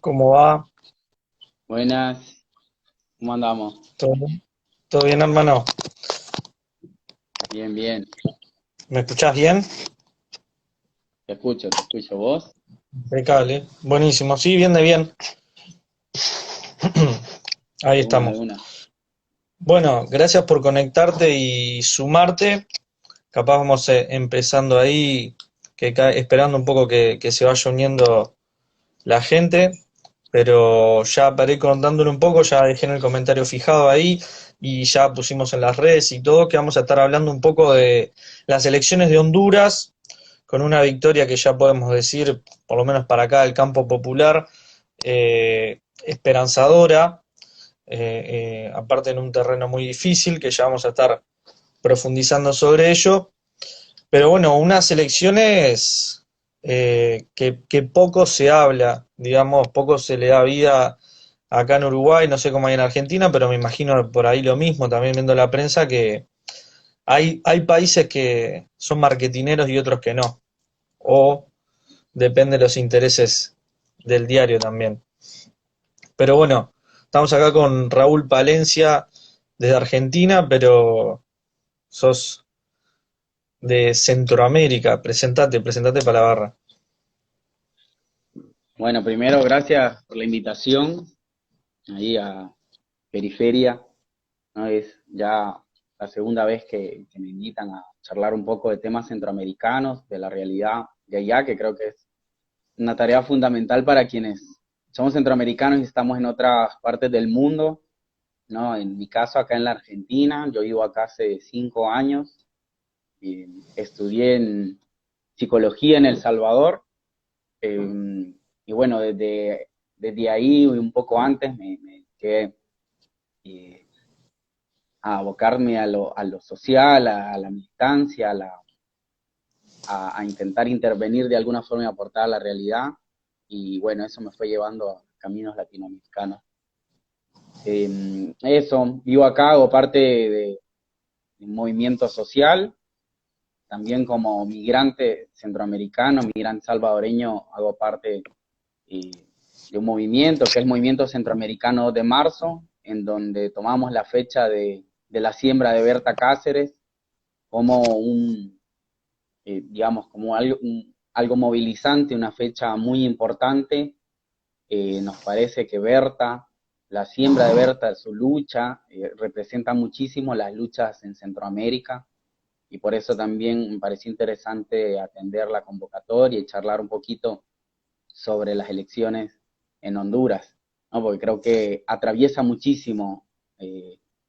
¿Cómo va? Buenas, ¿cómo andamos? ¿Todo, todo bien, hermano? Bien, bien, ¿Me escuchás bien? te escucho vos. Impecable. Buenísimo. Sí, bien de bien. Ahí De estamos. una. Bueno, gracias por conectarte y sumarte. Capaz vamos empezando ahí, esperando un poco que se vaya uniendo la gente, pero ya paré contándole un poco, ya dejé en el comentario fijado ahí y ya pusimos en las redes y todo que vamos a estar hablando un poco de las elecciones de Honduras, con una victoria que ya podemos decir, por lo menos para acá, el campo popular, esperanzadora, aparte en un terreno muy difícil, que ya vamos a estar profundizando sobre ello. Pero bueno, unas elecciones que poco se habla, digamos, poco se le da vida acá en Uruguay, no sé cómo hay en Argentina, pero me imagino por ahí lo mismo, también viendo la prensa, que hay países que son marketineros y otros que no, o depende de los intereses del diario también. Pero bueno, estamos acá con Raúl Palencia desde Argentina, pero sos de Centroamérica. Presentate para la barra. Bueno, primero, gracias por la invitación ahí a Periferia, ¿no? Es ya la segunda vez que me invitan a charlar un poco de temas centroamericanos, de la realidad de allá, que creo que es una tarea fundamental para quienes somos centroamericanos y estamos en otras partes del mundo, ¿no? En mi caso, acá en la Argentina, yo vivo acá hace 5 años. Estudié en psicología en El Salvador, y bueno, desde ahí y un poco antes me dediqué eh, a abocarme a lo social, a la militancia, a intentar intervenir de alguna forma y aportar a la realidad. Y bueno, eso me fue llevando a caminos latinoamericanos. Eso, vivo acá, hago parte de un movimiento social. También como migrante centroamericano, migrante salvadoreño, hago parte de un movimiento que es el Movimiento Centroamericano de Marzo, en donde tomamos la fecha de la siembra de Berta Cáceres como digamos, como algo movilizante, una fecha muy importante. Nos parece que Berta, la siembra de Berta, su lucha, representa muchísimo las luchas en Centroamérica, y por eso también me pareció interesante atender la convocatoria y charlar un poquito sobre las elecciones en Honduras, ¿no? Porque creo que atraviesa muchísimo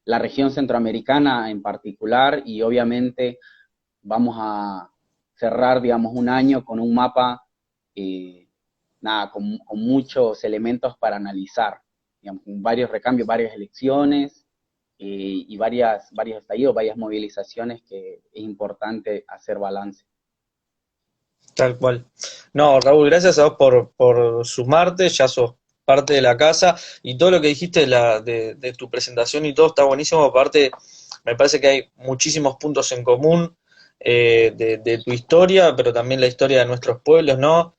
la región centroamericana en particular, y obviamente vamos a cerrar, digamos, un año con un mapa, eh, nada, con muchos elementos para analizar, digamos, con varios recambios, varias elecciones, y varios estallidos, varias movilizaciones que es importante hacer balance. Tal cual. No, Raúl, gracias a vos por sumarte, ya sos parte de la casa y todo lo que dijiste de tu presentación y todo está buenísimo. Aparte, me parece que hay muchísimos puntos en común de tu historia, pero también la historia de nuestros pueblos, ¿no?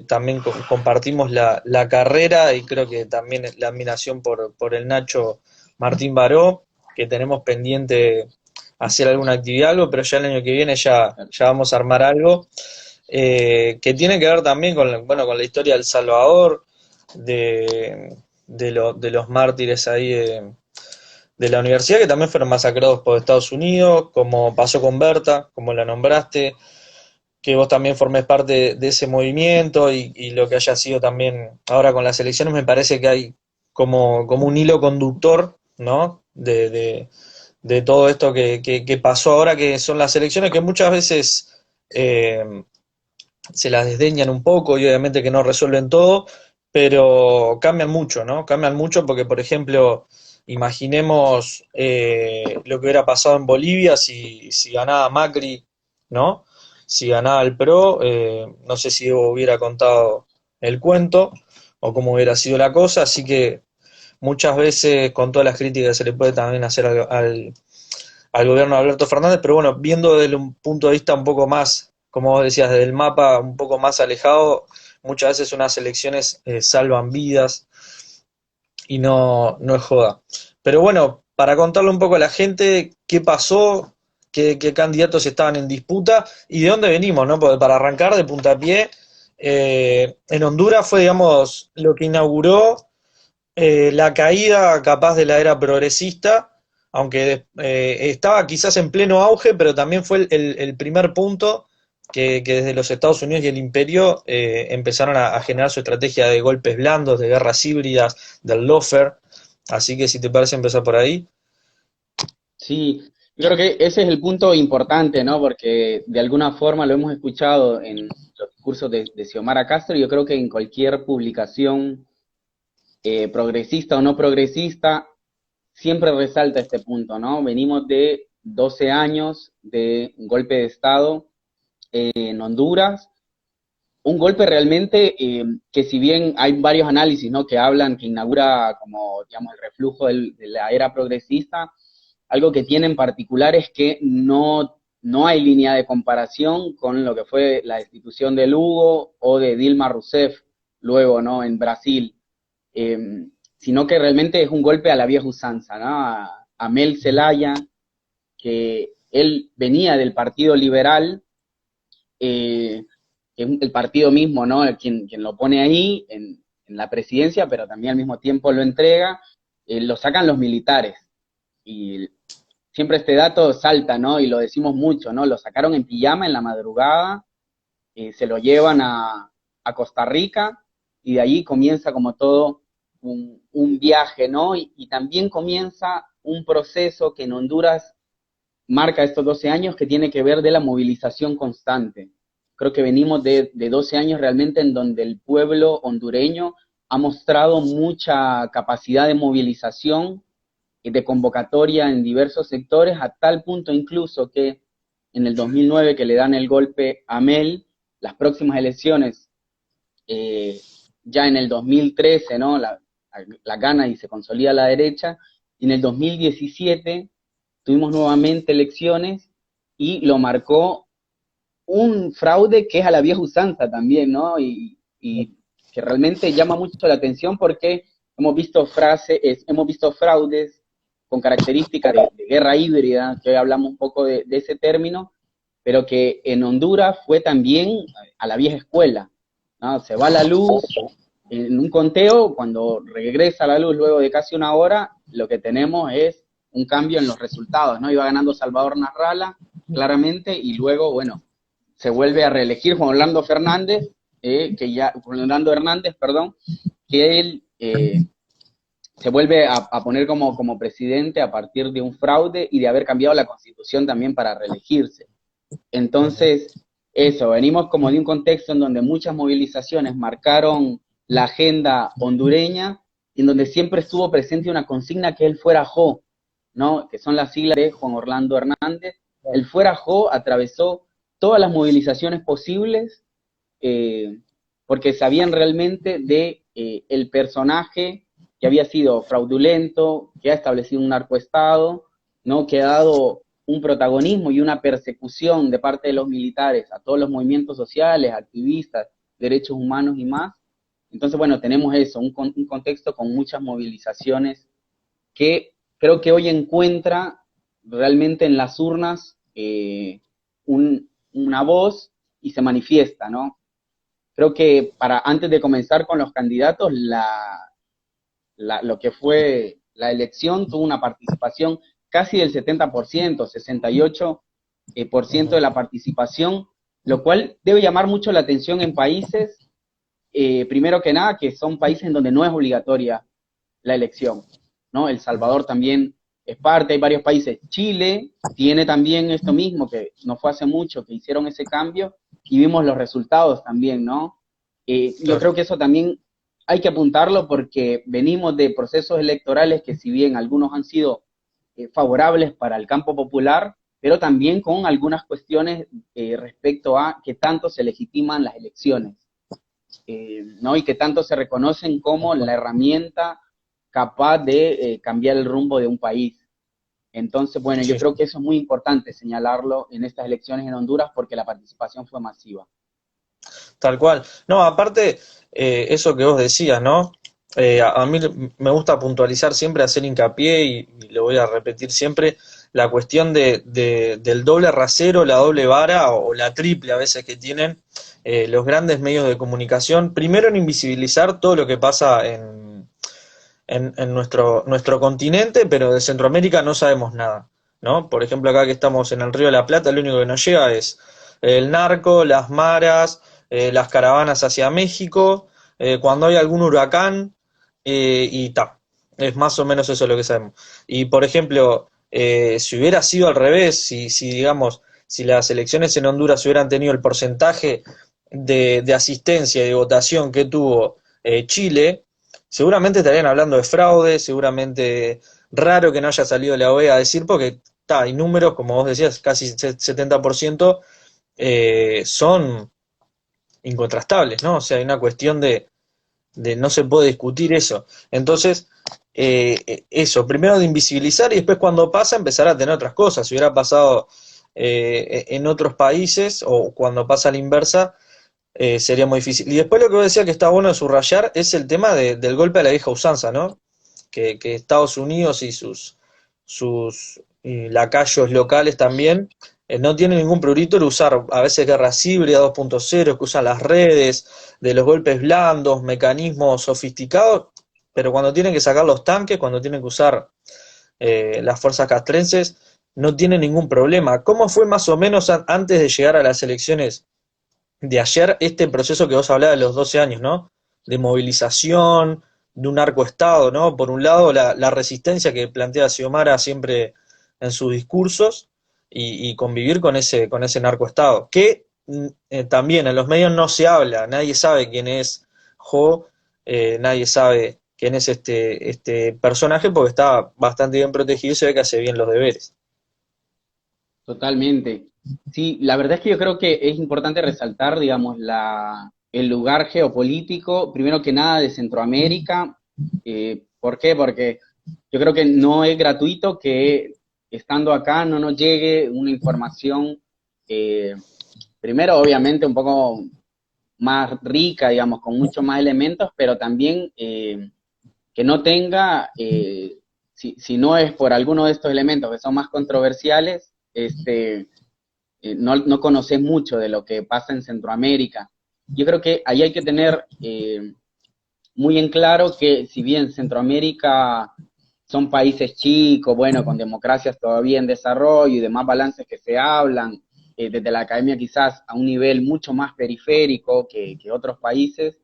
También compartimos la carrera y creo que también la admiración por el Nacho Martín Baró, que tenemos pendiente hacer alguna actividad, algo, pero ya el año que viene ya vamos a armar algo que tiene que ver también con, bueno, con la historia de El Salvador, de los mártires ahí de la universidad, que también fueron masacrados por Estados Unidos, como pasó con Berta, como la nombraste, que vos también formés parte de ese movimiento y lo que haya sido también ahora con las elecciones, me parece que hay como un hilo conductor, ¿no? De todo esto que pasó ahora, que son las elecciones, que muchas veces se las desdeñan un poco y obviamente que no resuelven todo, pero cambian mucho, ¿no? Cambian mucho porque, por ejemplo, imaginemos lo que hubiera pasado en Bolivia si ganaba Macri, ¿no? Si ganaba el PRO, no sé si hubiera contado el cuento o cómo hubiera sido la cosa, así que muchas veces con todas las críticas que se le puede también hacer al gobierno de Alberto Fernández, pero bueno, viendo desde un punto de vista un poco más, como vos decías, desde el mapa un poco más alejado, muchas veces unas elecciones salvan vidas y no es joda. Pero bueno, para contarle un poco a la gente qué pasó, qué candidatos estaban en disputa y de dónde venimos, ¿no? Porque para arrancar de puntapié, en Honduras fue, digamos, lo que inauguró la caída capaz de la era progresista, aunque estaba quizás en pleno auge, pero también fue el primer punto que desde los Estados Unidos y el Imperio empezaron a generar su estrategia de golpes blandos, de guerras híbridas, del lawfare. Así que si te parece empezar por ahí. Sí, yo creo que ese es el punto importante, ¿no? Porque de alguna forma lo hemos escuchado en los discursos de Xiomara Castro, y yo creo que en cualquier publicación progresista o no progresista, siempre resalta este punto, ¿no? Venimos de 12 años de un golpe de Estado en Honduras, un golpe realmente que si bien hay varios análisis, ¿no? Que hablan, que inaugura como, digamos, el reflujo de la era progresista, algo que tiene en particular es que no hay línea de comparación con lo que fue la destitución de Lugo o de Dilma Rousseff luego, ¿no? En Brasil, sino que realmente es un golpe a la vieja usanza, ¿no? A Mel Zelaya, que él venía del Partido Liberal, que es el partido mismo, ¿no? Quien lo pone ahí en la presidencia, pero también al mismo tiempo lo entrega, lo sacan los militares. Y siempre este dato salta, ¿no? Y lo decimos mucho, ¿no? Lo sacaron en pijama en la madrugada, se lo llevan a Costa Rica, y de ahí comienza como todo un viaje, ¿no? Y también comienza un proceso que en Honduras marca estos 12 años, que tiene que ver de la movilización constante. Creo que venimos de 12 años realmente en donde el pueblo hondureño ha mostrado mucha capacidad de movilización y de convocatoria en diversos sectores, a tal punto incluso que en el 2009, que le dan el golpe a Mel, las próximas elecciones, eh, ya en el 2013, ¿no? La gana y se consolida la derecha, y en el 2017 tuvimos nuevamente elecciones y lo marcó un fraude que es a la vieja usanza también, ¿no? Y que realmente llama mucho la atención porque hemos visto fraudes con características de guerra híbrida, que hoy hablamos un poco de ese término, pero que en Honduras fue también a la vieja escuela, ¿no? Se va la luz en un conteo, cuando regresa la luz luego de casi una hora, lo que tenemos es un cambio en los resultados, ¿no? Iba ganando Salvador Narrala, claramente, y luego, bueno, se vuelve a reelegir Juan Orlando Fernández, Juan Orlando Hernández, perdón, que él se vuelve a poner como presidente a partir de un fraude y de haber cambiado la constitución también para reelegirse. Entonces, eso, venimos como de un contexto en donde muchas movilizaciones marcaron la agenda hondureña, y en donde siempre estuvo presente una consigna, que él fuera Jo, ¿no? Que son las siglas de Juan Orlando Hernández. El fuera Jo atravesó todas las movilizaciones posibles, porque sabían realmente de el personaje que había sido fraudulento, que ha establecido un narcoestado, ¿no? Que ha dado un protagonismo y una persecución de parte de los militares a todos los movimientos sociales, activistas, derechos humanos y más. Entonces, bueno, tenemos eso, un contexto con muchas movilizaciones que creo que hoy encuentra realmente en las urnas una voz y se manifiesta, ¿no? Creo que antes de comenzar con los candidatos, lo que fue la elección tuvo una participación casi del 70%, 68% de la participación, lo cual debe llamar mucho la atención en países, primero que nada, que son países en donde no es obligatoria la elección, ¿no? El Salvador también es parte, hay varios países. Chile tiene también esto mismo, que no fue hace mucho que hicieron ese cambio, y vimos los resultados también, ¿no? Yo creo que eso también hay que apuntarlo, porque venimos de procesos electorales que, si bien algunos han sido favorables para el campo popular, pero también con algunas cuestiones respecto a que tanto se legitiman las elecciones, ¿no? Y que tanto se reconocen como la herramienta capaz de cambiar el rumbo de un país. Entonces, bueno, yo Sí. creo que eso es muy importante señalarlo en estas elecciones en Honduras, porque la participación fue masiva. Tal cual. No, aparte, eso que vos decías, ¿no? A mí me gusta puntualizar siempre, hacer hincapié y lo voy a repetir siempre, la cuestión del doble rasero, la doble vara o la triple a veces que tienen los grandes medios de comunicación. Primero en invisibilizar todo lo que pasa en nuestro continente, pero de Centroamérica no sabemos nada, ¿no? Por ejemplo, acá que estamos en el Río de la Plata, lo único que nos llega es el narco, las maras, las caravanas hacia México, cuando hay algún huracán, y ta. Es más o menos eso lo que sabemos. Y por ejemplo, si hubiera sido al revés, si digamos, si las elecciones en Honduras hubieran tenido el porcentaje de asistencia y de votación que tuvo Chile, seguramente estarían hablando de fraude, seguramente raro que no haya salido la OEA a decir, porque hay números, como vos decías, casi 70% son incontrastables, ¿no? O sea, hay una cuestión de no se puede discutir eso. Entonces, eso, primero de invisibilizar y después cuando pasa empezar a tener otras cosas. Si hubiera pasado en otros países o cuando pasa a la inversa, sería muy difícil. Y después lo que vos decía que está bueno de subrayar es el tema del golpe a la vieja usanza, ¿no? Que Estados Unidos y sus lacayos locales también no tienen ningún prurito de usar a veces guerras híbridas 2.0, que usan las redes, de los golpes blandos, mecanismos sofisticados, pero cuando tienen que sacar los tanques, cuando tienen que usar las fuerzas castrenses, no tienen ningún problema. ¿Cómo fue más o menos antes de llegar a las elecciones de ayer este proceso que vos hablabas de los 12 años, ¿no? De movilización, de un narcoestado, ¿no? Por un lado, la resistencia que plantea Xiomara siempre en sus discursos y convivir con ese narcoestado, que también en los medios no se habla, nadie sabe quién es Jo, nadie sabe quién es este personaje porque está bastante bien protegido y se ve que hace bien los deberes. Totalmente. Sí, la verdad es que yo creo que es importante resaltar, digamos, el lugar geopolítico, primero que nada, de Centroamérica. ¿Por qué? Porque yo creo que no es gratuito que estando acá no nos llegue una información, eh, primero, obviamente, un poco más rica, digamos, con muchos más elementos, pero también que no tenga, si no es por alguno de estos elementos que son más controversiales, no conoces mucho de lo que pasa en Centroamérica. Yo creo que ahí hay que tener muy en claro que si bien Centroamérica son países chicos, bueno, con democracias todavía en desarrollo y demás balances que se hablan, desde la academia quizás a un nivel mucho más periférico que otros países,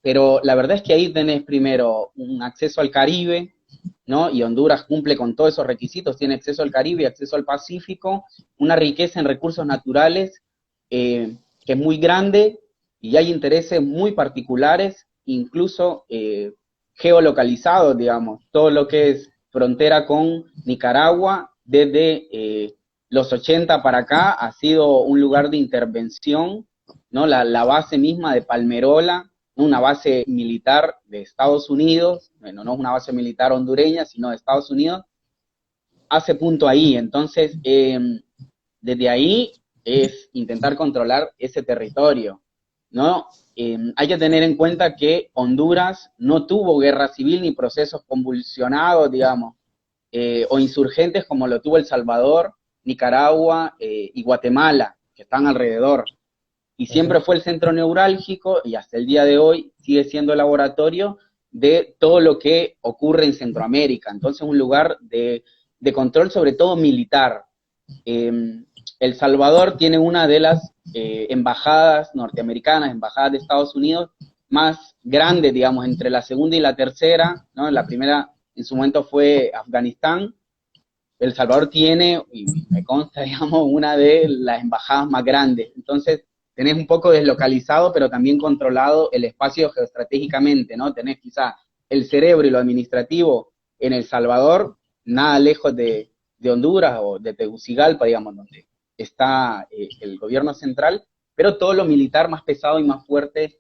pero la verdad es que ahí tenés primero un acceso al Caribe, ¿no? Y Honduras cumple con todos esos requisitos, tiene acceso al Caribe, acceso al Pacífico, una riqueza en recursos naturales que es muy grande y hay intereses muy particulares, incluso geolocalizados, digamos, todo lo que es frontera con Nicaragua desde los 80 para acá ha sido un lugar de intervención, ¿no? La base misma de Palmerola, una base militar de Estados Unidos, bueno, no es una base militar hondureña, sino de Estados Unidos, hace punto ahí. Entonces, desde ahí es intentar controlar ese territorio, ¿no? Hay que tener en cuenta que Honduras no tuvo guerra civil ni procesos convulsionados, digamos, o insurgentes como lo tuvo El Salvador, Nicaragua y Guatemala, que están alrededor. Y siempre fue el centro neurálgico y hasta el día de hoy sigue siendo el laboratorio de todo lo que ocurre en Centroamérica. Entonces, un lugar de control, sobre todo militar. El Salvador tiene una de las embajadas norteamericanas, embajadas de Estados Unidos, más grandes, digamos, entre la segunda y la tercera, ¿no? La primera en su momento fue Afganistán. El Salvador tiene, y me consta, digamos, una de las embajadas más grandes. Entonces, tenés un poco deslocalizado, pero también controlado el espacio geoestratégicamente, ¿no? Tenés quizá el cerebro y lo administrativo en El Salvador, nada lejos de Honduras o de Tegucigalpa, digamos, donde está el gobierno central, pero todo lo militar más pesado y más fuerte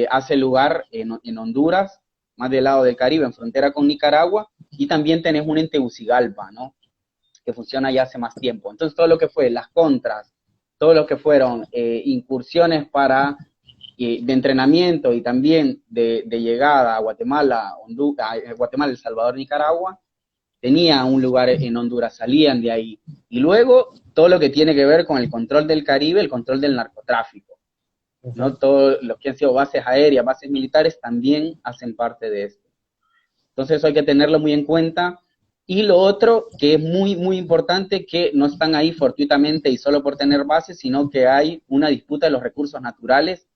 hace lugar en Honduras, más del lado del Caribe, en frontera con Nicaragua, y también tenés una en Tegucigalpa, ¿no? Que funciona ya hace más tiempo. Entonces todo lo que fue las contras, todo lo que fueron incursiones de entrenamiento y también de llegada a Guatemala, Guatemala, El Salvador, Nicaragua, tenía un lugar en Honduras, salían de ahí. Y luego todo lo que tiene que ver con el control del Caribe, el control del narcotráfico, ¿no? Todos los que han sido bases aéreas, bases militares, también hacen parte de esto. Entonces eso hay que tenerlo muy en cuenta. Y lo otro, que es muy, muy importante, que no están ahí fortuitamente y solo por tener bases, sino que hay una disputa de los recursos naturales,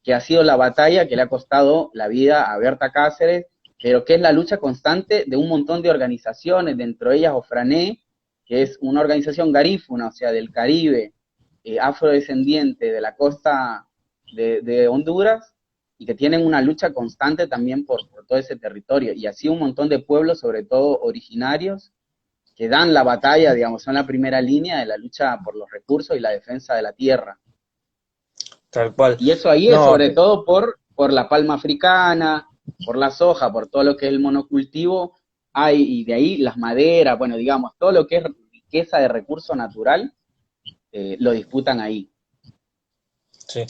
que ha sido la batalla que le ha costado la vida a Berta Cáceres, pero que es la lucha constante de un montón de organizaciones, dentro de ellas Ofrané, que es una organización garífuna, o sea, del Caribe, afrodescendiente de la costa de Honduras, y que tienen una lucha constante también por todo ese territorio, y así un montón de pueblos, sobre todo originarios, que dan la batalla, digamos, son la primera línea de la lucha por los recursos y la defensa de la tierra. Tal cual. Y eso ahí es No, sobre todo por la palma africana, por la soja, por todo lo que es el monocultivo, y de ahí las maderas, bueno, digamos, todo lo que es riqueza de recurso natural, lo disputan ahí. sí.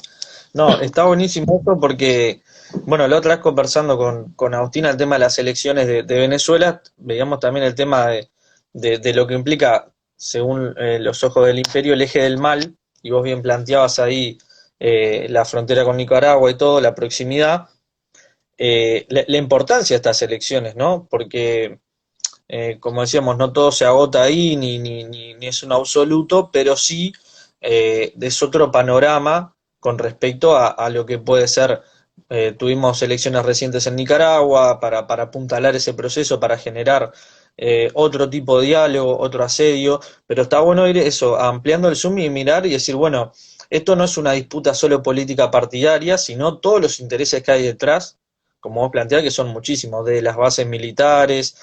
No, está buenísimo esto porque, bueno, la otra vez conversando con Agustina el tema de las elecciones de Venezuela, veíamos también el tema de lo que implica, según los ojos del imperio, el eje del mal, y vos bien planteabas ahí la frontera con Nicaragua y todo, la proximidad, la importancia de estas elecciones, ¿no? Porque, como decíamos, no todo se agota ahí, ni es un absoluto, pero sí es otro panorama con respecto a lo que puede ser. Tuvimos elecciones recientes en Nicaragua para apuntalar ese proceso, para generar otro tipo de diálogo, otro asedio, pero está bueno ir eso, ampliando el zoom y mirar y decir, bueno, esto no es una disputa solo política partidaria, sino todos los intereses que hay detrás, como vos planteás, que son muchísimos, de las bases militares.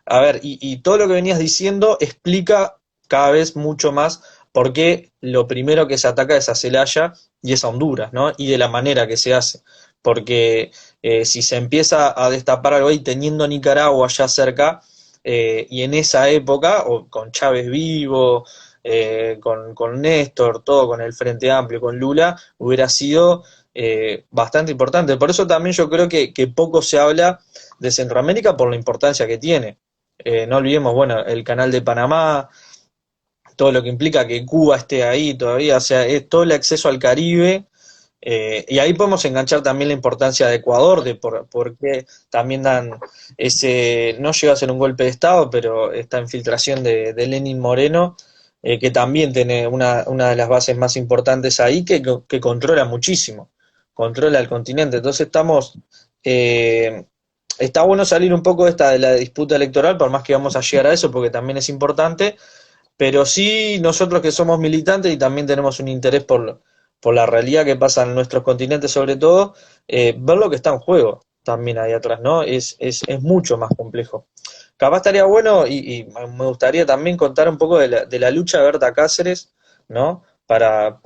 A ver, y todo lo que venías diciendo explica cada vez mucho más por qué lo primero que se ataca es a Celaya y es a Honduras, ¿no? Y de la manera que se hace. Porque si se empieza a destapar algo ahí teniendo Nicaragua allá cerca, y en esa época, o con Chávez vivo, con Néstor, todo con el Frente Amplio, con Lula, hubiera sido bastante importante. Por eso también yo creo que poco se habla de Centroamérica por la importancia que tiene. No olvidemos, bueno, el canal de Panamá, todo lo que implica que Cuba esté ahí todavía, o sea, es todo el acceso al Caribe, y ahí podemos enganchar también la importancia de Ecuador, de por qué también dan ese, no llega a ser un golpe de Estado, pero esta infiltración de Lenin Moreno, que también tiene una de las bases más importantes ahí, que controla muchísimo, controla el continente. Entonces eh, está bueno salir un poco de la disputa electoral, por más que vamos a llegar a eso, porque también es importante, pero sí, nosotros que somos militantes y también tenemos un interés por la realidad que pasa en nuestros continentes, sobre todo, ver lo que está en juego también ahí atrás, ¿no? Es mucho más complejo. Capaz estaría bueno, y me gustaría también contar un poco de la lucha de Berta Cáceres, ¿no? Para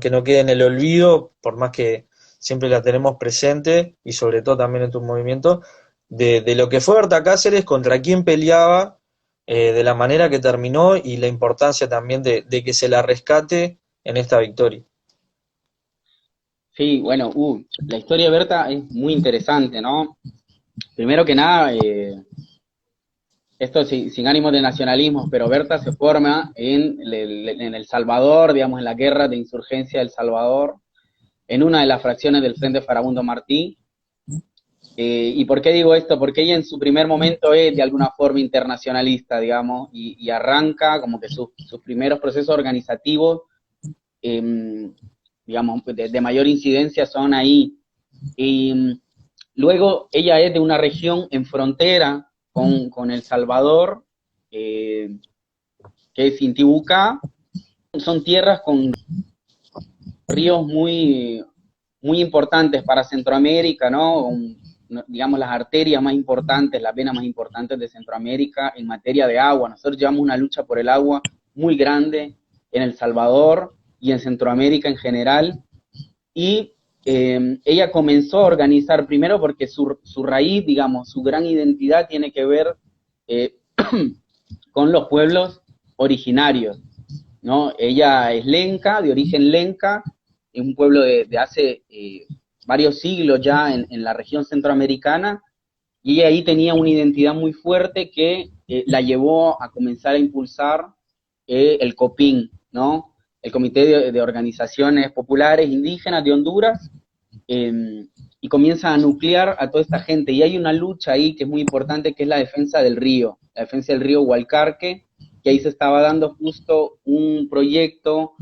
que no quede en el olvido, por más que siempre la tenemos presente, y sobre todo también en tu movimiento, de lo que fue Berta Cáceres, contra quién peleaba, de la manera que terminó y la importancia también de que se la rescate en esta victoria. Sí, bueno, la historia de Berta es muy interesante, ¿no? Primero que nada, esto sin ánimo de nacionalismo, pero Berta se forma en El Salvador, digamos, en la guerra de insurgencia del Salvador, en una de las fracciones del Frente Farabundo Martí. ¿Y por qué digo esto? Porque ella en su primer momento es de alguna forma internacionalista, digamos, y arranca como que sus primeros procesos organizativos, eh, digamos, de mayor incidencia son ahí. Y luego ella es de una región en frontera con El Salvador, que es Intibucá. Son tierras con ríos muy importantes para Centroamérica, ¿no? Digamos, las arterias más importantes, las venas más importantes de Centroamérica en materia de agua. Nosotros llevamos una lucha por el agua muy grande en El Salvador y en Centroamérica en general. Y ella comenzó a organizar primero porque su raíz, digamos, su gran identidad tiene que ver eh, con los pueblos originarios. ¿no? Ella es lenca, de origen lenca, es un pueblo de hace varios siglos ya en la región centroamericana, y ella ahí tenía una identidad muy fuerte que la llevó a comenzar a impulsar el COPIN, ¿no? El Comité de Organizaciones Populares Indígenas de Honduras, y comienza a nuclear a toda esta gente. Y hay una lucha ahí que es muy importante, que es la defensa del río Hualcarque, que ahí se estaba dando justo un proyecto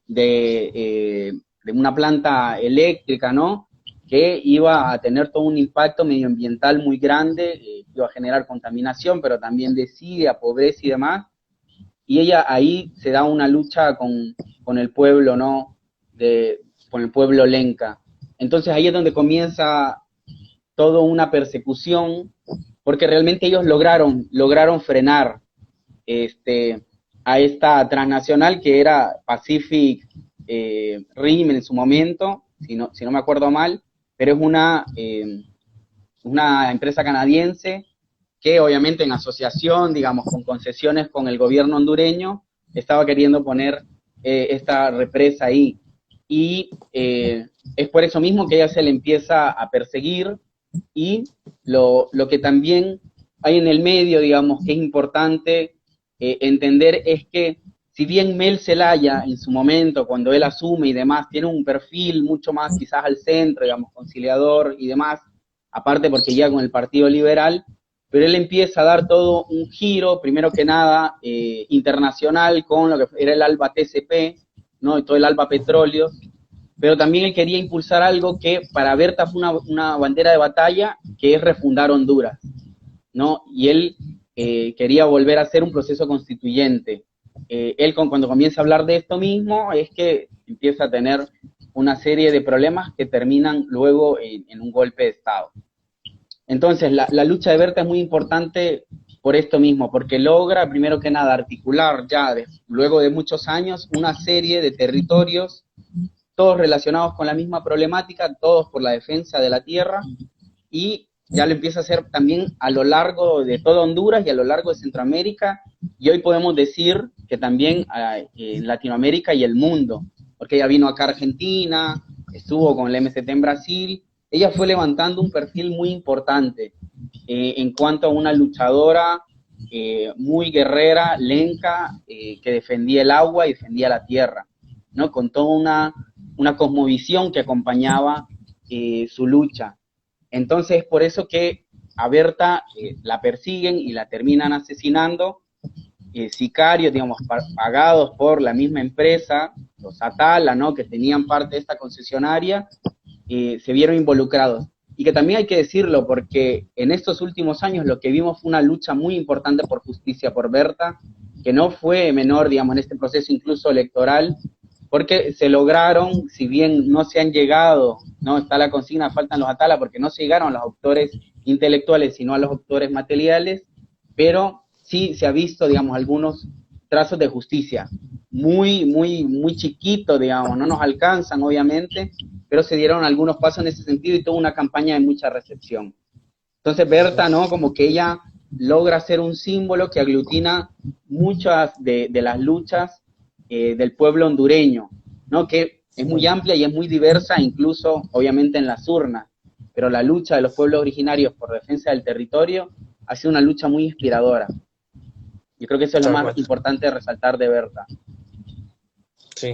de una planta eléctrica, ¿no? Que iba a tener todo un impacto medioambiental muy grande, iba a generar contaminación, pero también desidia, pobreza y demás. Y ella ahí se da una lucha con el pueblo, ¿no? Con el pueblo lenca. Entonces ahí es donde comienza toda una persecución, porque realmente ellos lograron frenar a esta transnacional que era Pacific Rim en su momento, si no me acuerdo mal, pero es una empresa canadiense que obviamente en asociación, digamos, con concesiones con el gobierno hondureño, estaba queriendo poner esta represa ahí. Y es por eso mismo que ella se le empieza a perseguir, y lo que también hay en el medio, digamos, que es importante entender es que si bien Mel Zelaya en su momento, cuando él asume y demás, tiene un perfil mucho más quizás al centro, digamos, conciliador y demás, aparte porque llega con el Partido Liberal, pero él empieza a dar todo un giro, primero que nada, internacional con lo que era el ALBA TCP, ¿no? Y todo el ALBA Petróleo, pero también él quería impulsar algo que para Berta fue una bandera de batalla, que es refundar Honduras, ¿no? Y él quería volver a hacer un proceso constituyente. Él cuando comienza a hablar de esto mismo es que empieza a tener una serie de problemas que terminan luego en un golpe de Estado. Entonces, la lucha de Berta es muy importante por esto mismo, porque logra, primero que nada, articular ya, luego de muchos años, una serie de territorios, todos relacionados con la misma problemática, todos por la defensa de la tierra, y ya lo empieza a hacer también a lo largo de toda Honduras y a lo largo de Centroamérica, y hoy podemos decir que también en Latinoamérica y el mundo, porque ella vino acá a Argentina, estuvo con el MST en Brasil, ella fue levantando un perfil muy importante en cuanto a una luchadora muy guerrera, lenca, que defendía el agua y defendía la tierra, ¿no? Con toda una cosmovisión que acompañaba su lucha. Entonces, por eso que a Berta la persiguen y la terminan asesinando, sicarios, digamos, pagados por la misma empresa, los Atala, ¿no? Que tenían parte de esta concesionaria, se vieron involucrados. Y que también hay que decirlo, porque en estos últimos años lo que vimos fue una lucha muy importante por justicia por Berta, que no fue menor, digamos, en este proceso incluso electoral, porque se lograron, si bien no se han llegado, no está la consigna, faltan los Atala, porque no se llegaron a los autores intelectuales, sino a los autores materiales, pero sí se ha visto, digamos, algunos trazos de justicia, muy chiquitos, digamos, no nos alcanzan, obviamente, pero se dieron algunos pasos en ese sentido y tuvo una campaña de mucha recepción. Entonces Berta, ¿no? Como que ella logra ser un símbolo que aglutina muchas de las luchas del pueblo hondureño, ¿no? Que es muy amplia y es muy diversa, incluso obviamente en las urnas, pero la lucha de los pueblos originarios por defensa del territorio ha sido una lucha muy inspiradora. Yo creo que eso es lo más importante de resaltar de Berta. Sí.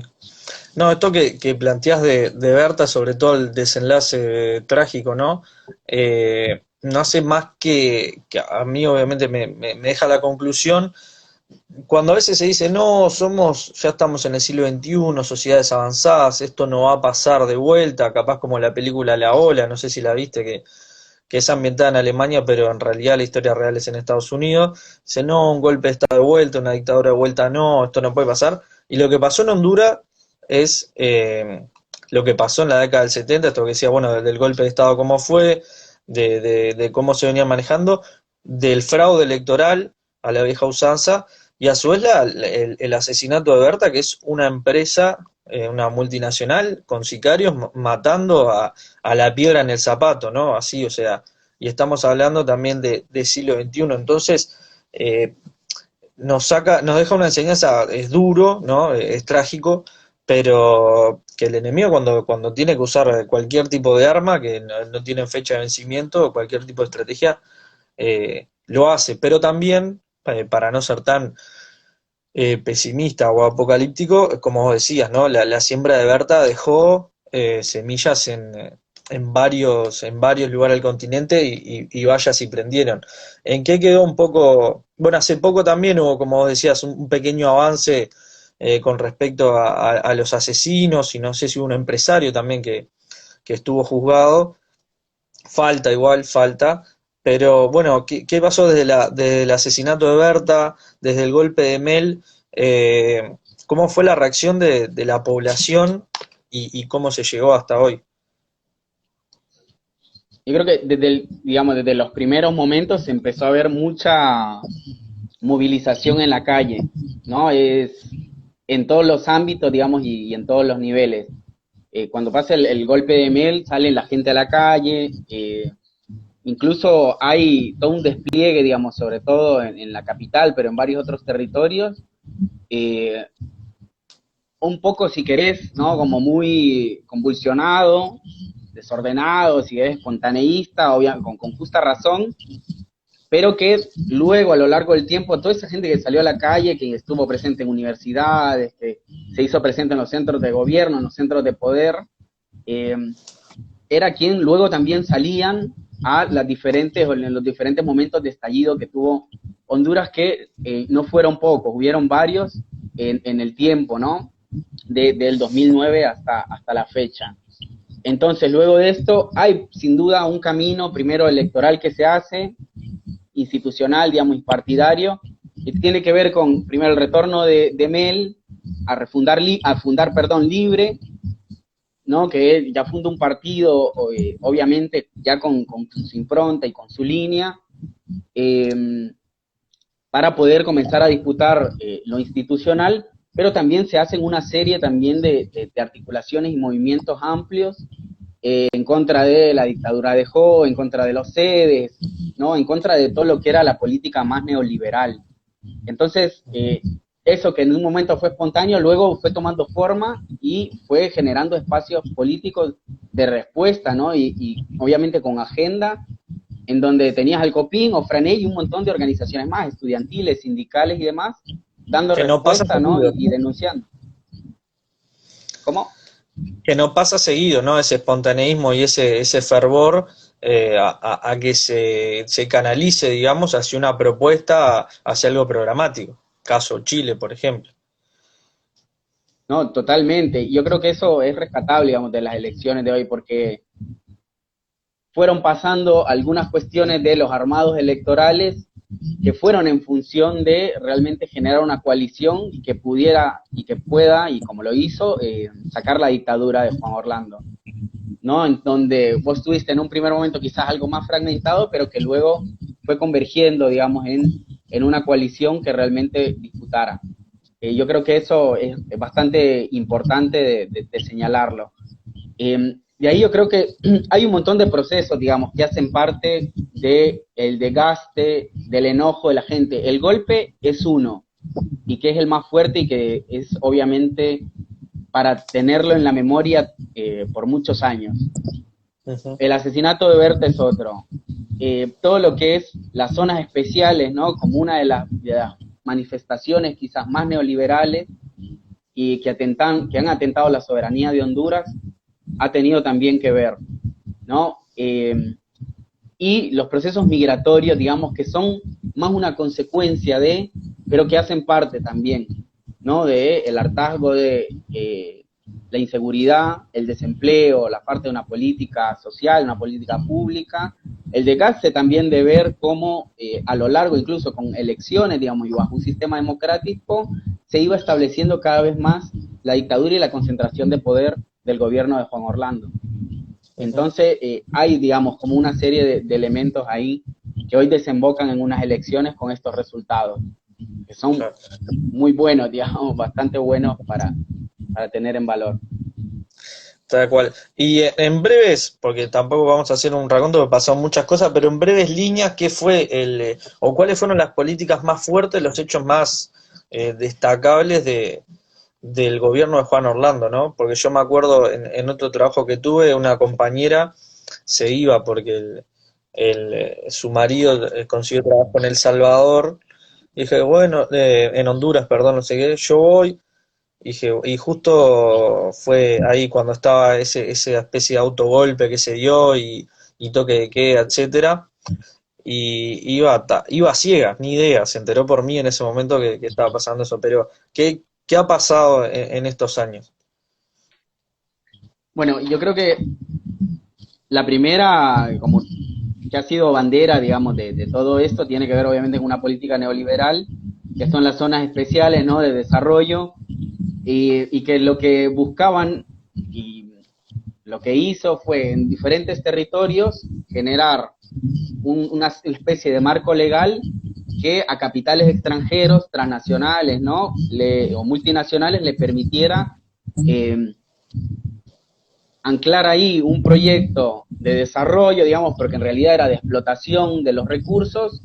No, esto que planteás de Berta, sobre todo el desenlace trágico, ¿no? No hace más que a mí obviamente me deja la conclusión, cuando a veces se dice, no, ya estamos en el siglo XXI, sociedades avanzadas, esto no va a pasar de vuelta, capaz como la película La Ola, no sé si la viste, que es ambientada en Alemania, pero en realidad la historia real es en Estados Unidos, dice, no, un golpe de Estado de vuelta, una dictadura de vuelta, no, esto no puede pasar, y lo que pasó en Honduras es lo que pasó en la década del 70, esto que decía, bueno, del golpe de Estado cómo fue, de cómo se venía manejando, del fraude electoral a la vieja usanza, y a su vez el asesinato de Berta, que es una empresa, una multinacional, con sicarios matando a la piedra en el zapato, ¿no? Así, o sea, y estamos hablando también de siglo XXI, entonces, nos deja una enseñanza, es duro, ¿no? Es trágico, pero que el enemigo cuando tiene que usar cualquier tipo de arma, que no tiene fecha de vencimiento, o cualquier tipo de estrategia, lo hace, pero también, para no ser tan pesimista o apocalíptico, como vos decías, ¿no? La siembra de Berta dejó semillas en varios lugares del continente y vaya si prendieron. ¿En qué quedó un poco? Bueno, hace poco también hubo, como vos decías, un pequeño avance con respecto a los asesinos y no sé si hubo un empresario también que estuvo juzgado. Falta igual, falta. Pero bueno, ¿qué pasó desde el asesinato de Berta, desde el golpe de Mel? ¿Cómo fue la reacción de la población y cómo se llegó hasta hoy? Yo creo que digamos, desde los primeros momentos se empezó a ver mucha movilización en la calle, ¿no? Es en todos los ámbitos, digamos, y en todos los niveles. Cuando pasa el golpe de Mel, sale la gente a la calle, incluso hay todo un despliegue, digamos, sobre todo en la capital, pero en varios otros territorios, eh, un poco, si querés, ¿no? Como muy convulsionado, desordenado, si querés, espontaneísta, con justa razón, pero que luego a lo largo del tiempo toda esa gente que salió a la calle, que estuvo presente en universidades, que se hizo presente en los centros de gobierno, en los centros de poder, eh, era quien luego también salían a las diferentes, o en los diferentes momentos de estallido que tuvo Honduras, que no fueron pocos, hubieron varios en el tiempo, ¿no? Del 2009 hasta la fecha. Entonces, luego de esto, hay sin duda un camino, primero electoral que se hace, institucional, digamos, y partidario, que tiene que ver con, primero, el retorno de Mel a fundar, perdón, Libre, ¿no? Que él ya funda un partido, obviamente, ya con su impronta y con su línea, eh, para poder comenzar a disputar lo institucional, pero también se hacen una serie también de articulaciones y movimientos amplios en contra de la dictadura de Jo, en contra de los sedes, ¿no? En contra de todo lo que era la política más neoliberal. Entonces, eso que en un momento fue espontáneo, luego fue tomando forma y fue generando espacios políticos de respuesta, ¿no? Y obviamente con agenda, en donde tenías al COPIN o Franey y un montón de organizaciones más, estudiantiles, sindicales y demás, dando Que no pasa respuesta, ¿no? seguido, Y denunciando. ¿Cómo? que no pasa seguido, ¿no? Ese espontaneísmo y ese fervor a que se canalice, digamos, hacia una propuesta, hacia algo programático. Caso Chile, por ejemplo. No, totalmente. Yo creo que eso es rescatable, digamos, de las elecciones de hoy, porque fueron pasando algunas cuestiones de los armados electorales que fueron en función de realmente generar una coalición que pudiera y que pueda, y como lo hizo, sacar la dictadura de Juan Orlando, ¿no? En donde vos estuviste en un primer momento quizás algo más fragmentado, pero que luego fue convergiendo, digamos, en una coalición que realmente disputara. Yo creo que eso es bastante importante de señalarlo. De ahí yo creo que hay un montón de procesos, digamos, que hacen parte del desgaste, del enojo de la gente. El golpe es uno, y que es el más fuerte y que es obviamente para tenerlo en la memoria por muchos años. Ujú. El asesinato de Berta es otro. Todo lo que es las zonas especiales, ¿no? Como una de las manifestaciones quizás más neoliberales y que han atentado a la soberanía de Honduras, ha tenido también que ver, ¿no? Y los procesos migratorios, digamos, que son más una consecuencia pero que hacen parte también, ¿no? De el hartazgo de la inseguridad, el desempleo, la parte de una política social, una política pública, el desgaste también de ver cómo a lo largo, incluso con elecciones, digamos, y bajo un sistema democrático, se iba estableciendo cada vez más la dictadura y la concentración de poder del gobierno de Juan Orlando. Ujú. Entonces, hay, digamos, como una serie de elementos ahí que hoy desembocan en unas elecciones con estos resultados, que son Claro. muy buenos, digamos, bastante buenos para tener en valor. Tal cual. Y en breves, porque tampoco vamos a hacer un raconto, porque pasaron muchas cosas, pero en breves líneas, ¿qué fue o cuáles fueron las políticas más fuertes, los hechos más destacables del gobierno de Juan Orlando, ¿no? Porque yo me acuerdo en otro trabajo que tuve, una compañera se iba porque su marido consiguió trabajo en El Salvador, y dije, bueno, en Honduras, perdón, no sé qué, yo voy. Y justo fue ahí cuando estaba esa especie de autogolpe que se dio y toque de queda, etcétera. Y iba ciega, ni idea, se enteró por mí en ese momento que estaba pasando eso. Pero, ¿qué ha pasado en estos años? Bueno, yo creo que la primera, como que ha sido bandera, digamos, de todo esto, tiene que ver obviamente con una política neoliberal, que son las zonas especiales, ¿no?, de desarrollo, y que lo que buscaban y lo que hizo fue en diferentes territorios generar una especie de marco legal que a capitales extranjeros, transnacionales, ¿no?, o multinacionales le permitiera eh, anclar ahí un proyecto de desarrollo, digamos, porque en realidad era de explotación de los recursos,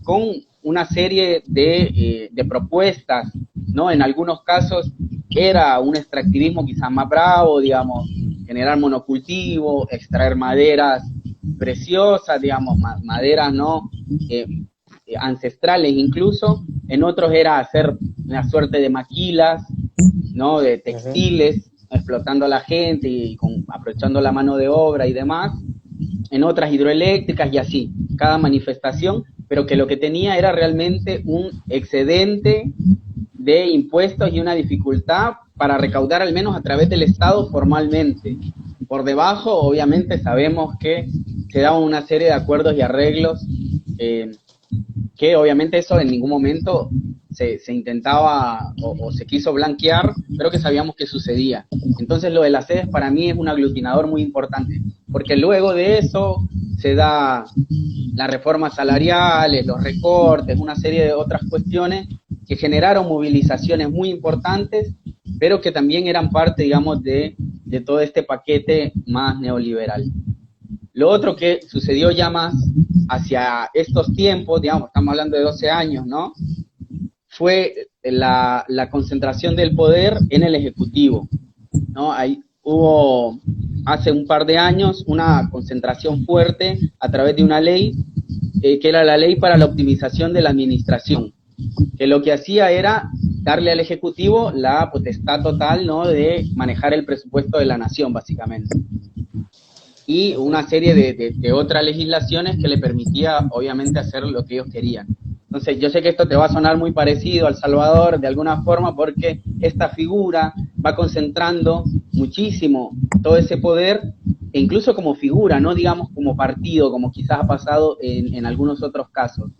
con una serie de propuestas, ¿no? En algunos casos era un extractivismo quizás más bravo, digamos, generar monocultivo, extraer maderas preciosas, digamos, maderas, ¿no?, ancestrales incluso. En otros era hacer una suerte de maquilas, ¿no?, de Ujú. textiles, explotando a la gente y aprovechando la mano de obra y demás. En otras hidroeléctricas y así, cada manifestación, pero que lo que tenía era realmente un excedente de impuestos y una dificultad para recaudar al menos a través del Estado formalmente. Por debajo, obviamente, sabemos que se daban una serie de acuerdos y arreglos, que obviamente eso en ningún momento se intentaba o se quiso blanquear, pero que sabíamos que sucedía. Entonces lo de las sedes para mí es un aglutinador muy importante, porque luego de eso se da las reformas salariales, los recortes, una serie de otras cuestiones que generaron movilizaciones muy importantes, pero que también eran parte, digamos, de todo este paquete más neoliberal. Lo otro que sucedió ya más hacia estos tiempos, digamos, estamos hablando de 12 años, ¿no?, fue la concentración del poder en el Ejecutivo, ¿no? Ahí hubo hace un par de años una concentración fuerte a través de una ley, que era la ley para la optimización de la administración, que lo que hacía era darle al Ejecutivo la potestad total, ¿no?, de manejar el presupuesto de la nación, básicamente. Y Ujú. una serie de otras legislaciones que le permitía, obviamente, hacer lo que ellos querían. Entonces, yo sé que esto te va a sonar muy parecido al Salvador de alguna forma, porque esta figura va concentrando muchísimo todo ese poder, e incluso como figura, no digamos como partido, como quizás ha pasado en algunos otros casos,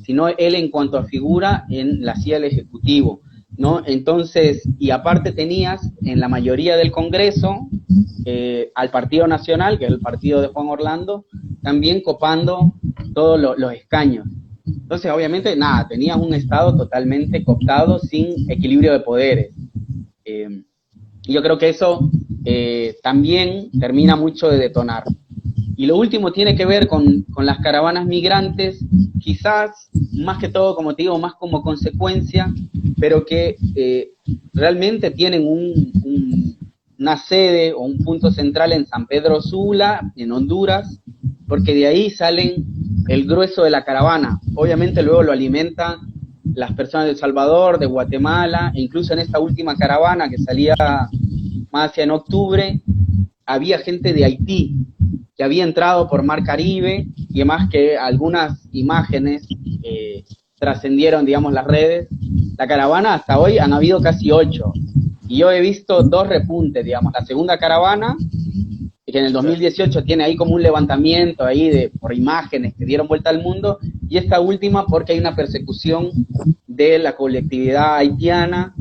sino él en cuanto a figura en la silla del Ejecutivo, ¿no? Entonces, y aparte tenías en la mayoría del Congreso al Partido Nacional, que es el partido de Juan Orlando, también copando todos los escaños. Entonces, obviamente, nada, tenías un Estado totalmente cooptado, sin equilibrio de poderes. Y yo creo que eso también termina mucho de detonar. Y lo último tiene que ver con las caravanas migrantes, quizás más que todo, como te digo, más como consecuencia, pero que realmente tienen una sede o un punto central en San Pedro Sula, en Honduras, porque de ahí salen el grueso de la caravana. Obviamente luego lo alimentan las personas de El Salvador, de Guatemala, e incluso en esta última caravana que salía más hacia en octubre, había gente de Haití que había entrado por Mar Caribe, y además que algunas imágenes trascendieron, digamos, las redes. La caravana hasta hoy han habido casi 8, y yo he visto 2 repuntes, digamos, la segunda caravana, que en el Claro. 2018 tiene ahí como un levantamiento ahí por imágenes que dieron vuelta al mundo, y esta última porque hay una persecución de la colectividad haitiana,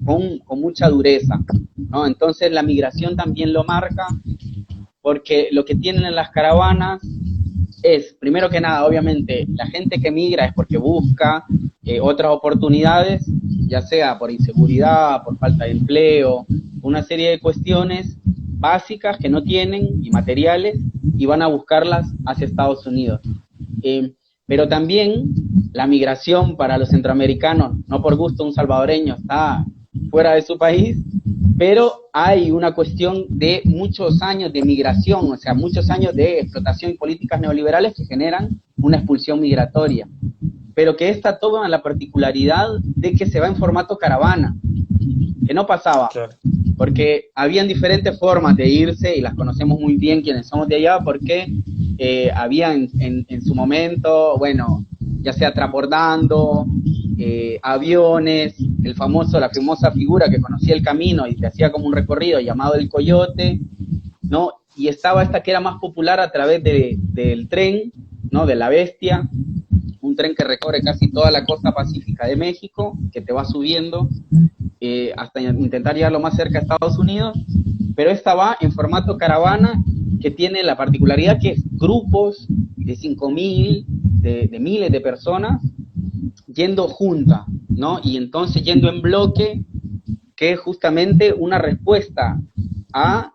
con mucha dureza, ¿no? Entonces la migración también lo marca, porque lo que tienen en las caravanas es, primero que nada, obviamente, la gente que migra es porque busca otras oportunidades, ya sea por inseguridad, por falta de empleo, una serie de cuestiones básicas que no tienen y materiales y van a buscarlas hacia Estados Unidos. Pero también la migración para los centroamericanos, no por gusto un salvadoreño está fuera de su país, pero hay una cuestión de muchos años de migración, o sea, muchos años de explotación y políticas neoliberales que generan una expulsión migratoria, pero que esta toma la particularidad de que se va en formato caravana, que no pasaba, Claro. porque habían diferentes formas de irse y las conocemos muy bien quienes somos de allá, porque había en su momento, bueno, ya sea transbordando, aviones, la famosa figura que conocía el camino y te hacía como un recorrido llamado el Coyote, ¿no? Y estaba esta que era más popular a través del tren, ¿no? De la Bestia, un tren que recorre casi toda la costa pacífica de México, que te va subiendo hasta intentar llegar lo más cerca a Estados Unidos, pero esta va en formato caravana, que tiene la particularidad que es grupos de 5.000, de miles de personas, yendo juntas, ¿no? Y entonces yendo en bloque, que es justamente una respuesta a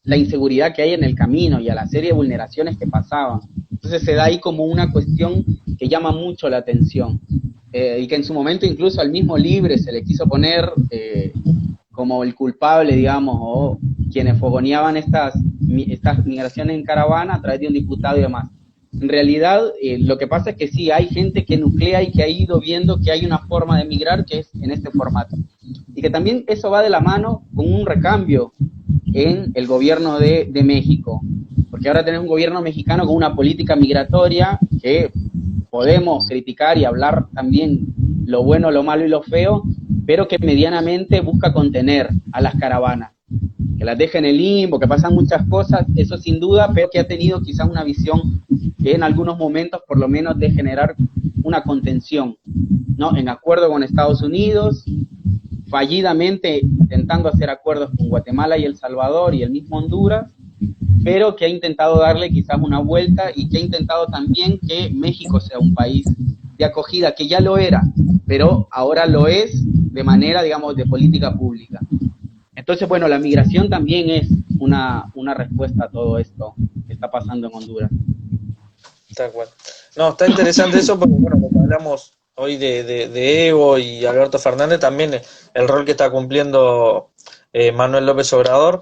la inseguridad que hay en el camino y a la serie de vulneraciones que pasaban. Entonces se da ahí como una cuestión que llama mucho la atención, y que en su momento incluso al mismo Libre se le quiso poner como el culpable, digamos, o quienes fogoneaban estas migraciones en caravana a través de un diputado y demás. En realidad, lo que pasa es que sí, hay gente que nuclea y que ha ido viendo que hay una forma de migrar que es en este formato. Y que también eso va de la mano con un recambio en el gobierno de México. Porque ahora tenemos un gobierno mexicano con una política migratoria que podemos criticar y hablar también lo bueno, lo malo y lo feo, pero que medianamente busca contener a las caravanas, que las deja en el limbo, que pasan muchas cosas, eso sin duda, pero que ha tenido quizás una visión que en algunos momentos por lo menos de generar una contención, ¿no? En acuerdo con Estados Unidos, fallidamente intentando hacer acuerdos con Guatemala y El Salvador y el mismo Honduras, pero que ha intentado darle quizás una vuelta y que ha intentado también que México sea un país de acogida, que ya lo era, pero ahora lo es de manera, digamos, de política pública. Entonces, bueno, la migración también es una respuesta a todo esto que está pasando en Honduras. Tal cual. No, está interesante eso porque, bueno, como hablamos hoy de Evo y Alberto Fernández, también el rol que está cumpliendo Manuel López Obrador,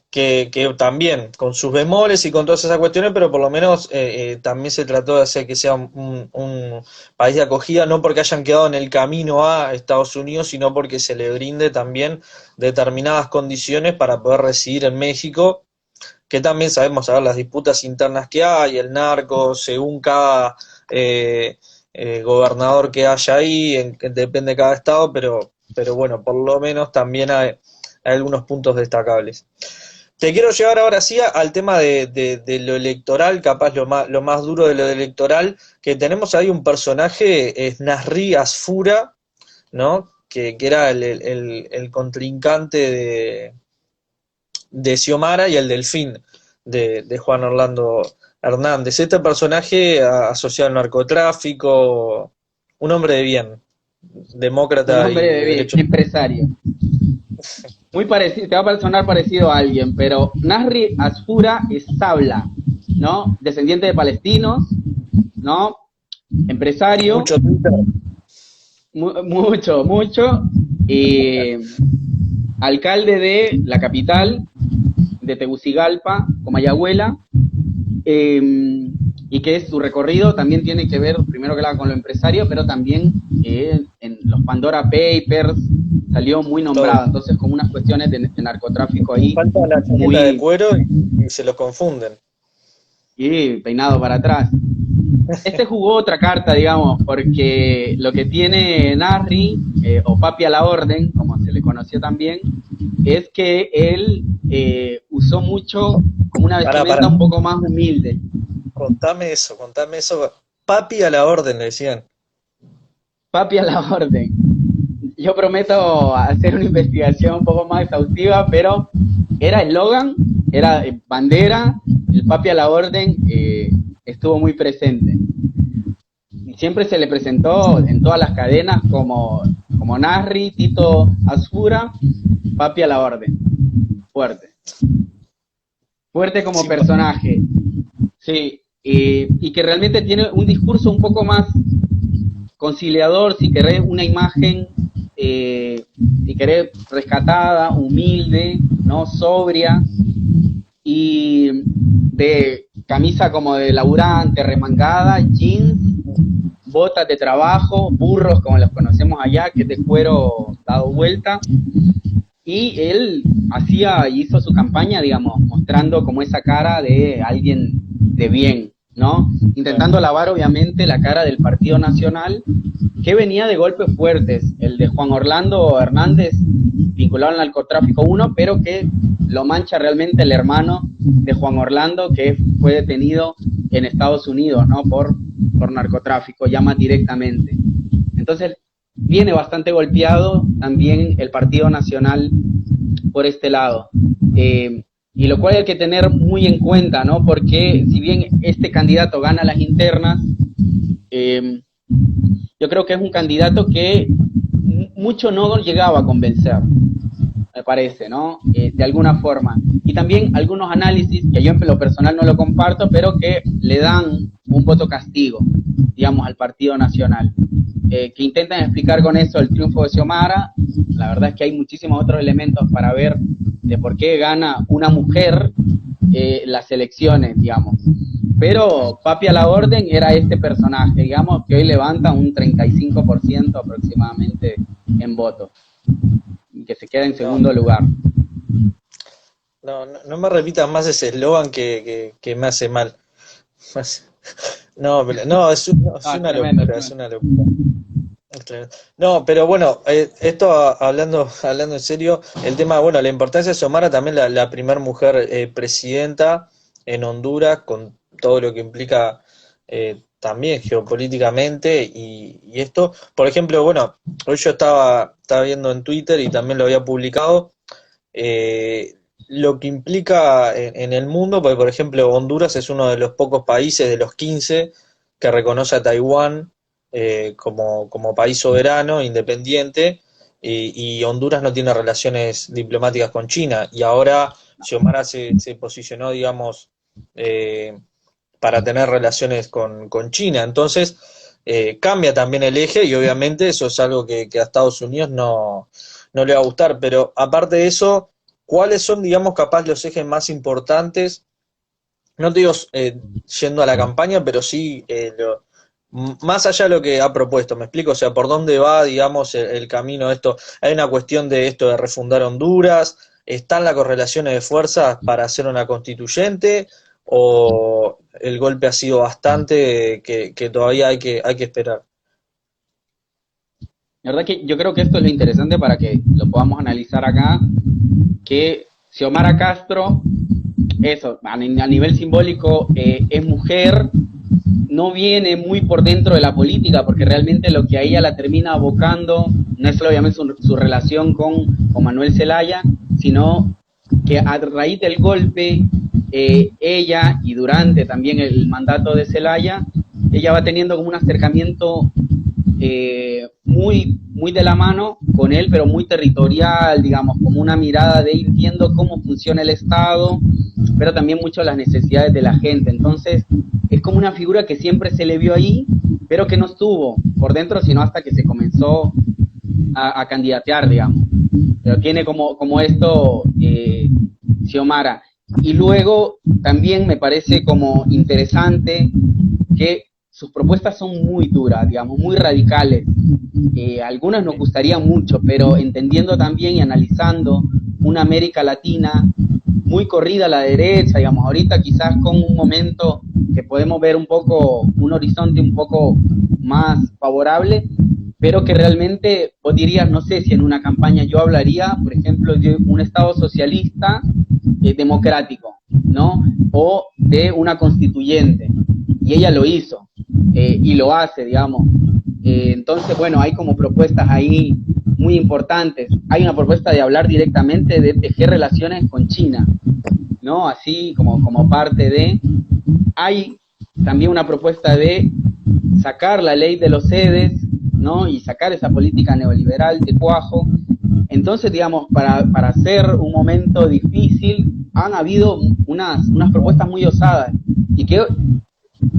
que también con sus bemoles y con todas esas cuestiones, pero por lo menos también se trató de hacer que sea un país de acogida, no porque hayan quedado en el camino a Estados Unidos, sino porque se le brinde también determinadas condiciones para poder residir en México, que también sabemos, a ver, las disputas internas que hay, el narco, según cada gobernador que haya ahí, depende de cada estado, pero bueno, por lo menos también hay algunos puntos destacables. Te quiero llevar ahora sí al tema de lo electoral, capaz lo más duro de lo electoral, que tenemos ahí un personaje, es Nasri Asfura, ¿no? Que era el contrincante de Xiomara y el Delfín de Juan Orlando Hernández. Este personaje asociado al narcotráfico, un hombre de bien, demócrata un hombre de bien, derecho. empresario. Muy parecido, te va a sonar parecido a alguien, pero Nasri Asfura es Sabla, ¿no? Descendiente de palestinos, ¿no? Empresario. Mucho Twitter. Mucho. Alcalde de la capital, de Tegucigalpa, Comayagüela, y que su recorrido también tiene que ver, primero que nada, con lo empresario, pero también en los Pandora Papers salió muy nombrado, entonces con unas cuestiones de narcotráfico ahí. Falta la chaqueta de cuero y se lo confunden. Y peinado para atrás. Este jugó otra carta, digamos, porque lo que tiene Nasri, o Papi a la Orden, como se le conoció también, es que él usó mucho como una vestimenta un poco más humilde. Contame eso. Papi a la Orden, le decían. Papi a la Orden. Yo prometo hacer una investigación un poco más exhaustiva, pero era eslogan, era bandera, el Papi a la Orden estuvo muy presente. Y siempre se le presentó en todas las cadenas como Nasri, Tito Asfura, Papi a la Orden. fuerte. Fuerte como Sí, personaje, sí, y que realmente tiene un discurso un poco más conciliador, si querés, una imagen, si querés, rescatada, humilde, ¿no? Sobria, y de camisa como de laburante, remangada, jeans, botas de trabajo, burros como los conocemos allá, que es de cuero dado vuelta, y él hizo su campaña, digamos, mostrando como esa cara de alguien de bien, ¿no? claro. Intentando lavar, obviamente, la cara del Partido Nacional, que venía de golpes fuertes, el de Juan Orlando Hernández, vinculado al narcotráfico 1, pero que lo mancha realmente el hermano de Juan Orlando, que fue detenido en Estados Unidos, ¿no? Por narcotráfico, ya más directamente. Entonces, viene bastante golpeado también el Partido Nacional por este lado. Y lo cual hay que tener muy en cuenta, ¿no? Porque si bien este candidato gana las internas, yo creo que es un candidato que mucho no llegaba a convencer, me parece, ¿no? De alguna forma. Y también algunos análisis, que yo en lo personal no lo comparto, pero que le dan un voto castigo, digamos, al Partido Nacional. Que intentan explicar con eso el triunfo de Xiomara. La verdad es que hay muchísimos otros elementos para ver de por qué gana una mujer las elecciones, digamos. Pero Papi a la Orden era este personaje, digamos, que hoy levanta un 35% aproximadamente en votos, y que se queda en No, segundo lugar. no me repitas más ese eslogan que me hace mal. No, pero, no, es Ah, es una tremendo, es locura, es tremendo. una locura. No, pero bueno, esto hablando en serio, el tema, bueno, la importancia de Xiomara, también la primer mujer presidenta en Honduras, con todo lo que implica también geopolíticamente y esto, por ejemplo, bueno, hoy yo estaba viendo en Twitter y también lo había publicado, lo que implica en el mundo, porque por ejemplo Honduras es uno de los pocos países de los 15 que reconoce a Taiwán como país soberano, independiente, y Honduras no tiene relaciones diplomáticas con China, y ahora Xiomara se posicionó, digamos, eh, para tener relaciones con China, entonces cambia también el eje, y obviamente eso es algo que a Estados Unidos no le va a gustar, pero aparte de eso, ¿cuáles son, digamos, capaz los ejes más importantes? No te digo yendo a la campaña, pero sí más allá de lo que ha propuesto, ¿me explico? O sea, ¿por dónde va, digamos, el camino de esto? ¿Hay una cuestión de esto de refundar Honduras? ¿Están las correlaciones de fuerzas para hacer una constituyente? ¿O el golpe ha sido bastante que todavía hay que esperar? La verdad que yo creo que esto es lo interesante para que lo podamos analizar acá, que Xiomara Castro, eso, a nivel simbólico, es mujer, no viene muy por dentro de la política, porque realmente lo que a ella la termina abocando no es obviamente su relación con Manuel Zelaya, sino que a raíz del golpe, ella y durante también el mandato de Zelaya, ella va teniendo como un acercamiento muy de la mano con él, pero muy territorial, digamos, como una mirada de ir viendo cómo funciona el Estado, pero también mucho las necesidades de la gente. Entonces, es como una figura que siempre se le vio ahí, pero que no estuvo por dentro, sino hasta que se comenzó a candidatear, digamos. Pero tiene como esto Xiomara. Y luego también me parece como interesante que sus propuestas son muy duras, digamos, muy radicales. Algunas nos gustarían mucho, pero entendiendo también y analizando una América Latina muy corrida a la derecha, digamos, ahorita quizás con un momento que podemos ver un poco, un horizonte un poco más favorable, pero que realmente, vos dirías, no sé si en una campaña yo hablaría, por ejemplo, de un Estado socialista democrático, ¿no? O de una constituyente. Y ella lo hizo, y lo hace, digamos. Entonces, bueno, hay como propuestas ahí muy importantes. Hay una propuesta de hablar directamente de tejer relaciones con China, ¿no? Así como parte de... Hay también una propuesta de sacar la ley de los sedes, ¿no? Y sacar esa política neoliberal de cuajo. Entonces, digamos, para hacer un momento difícil, han habido unas propuestas muy osadas y que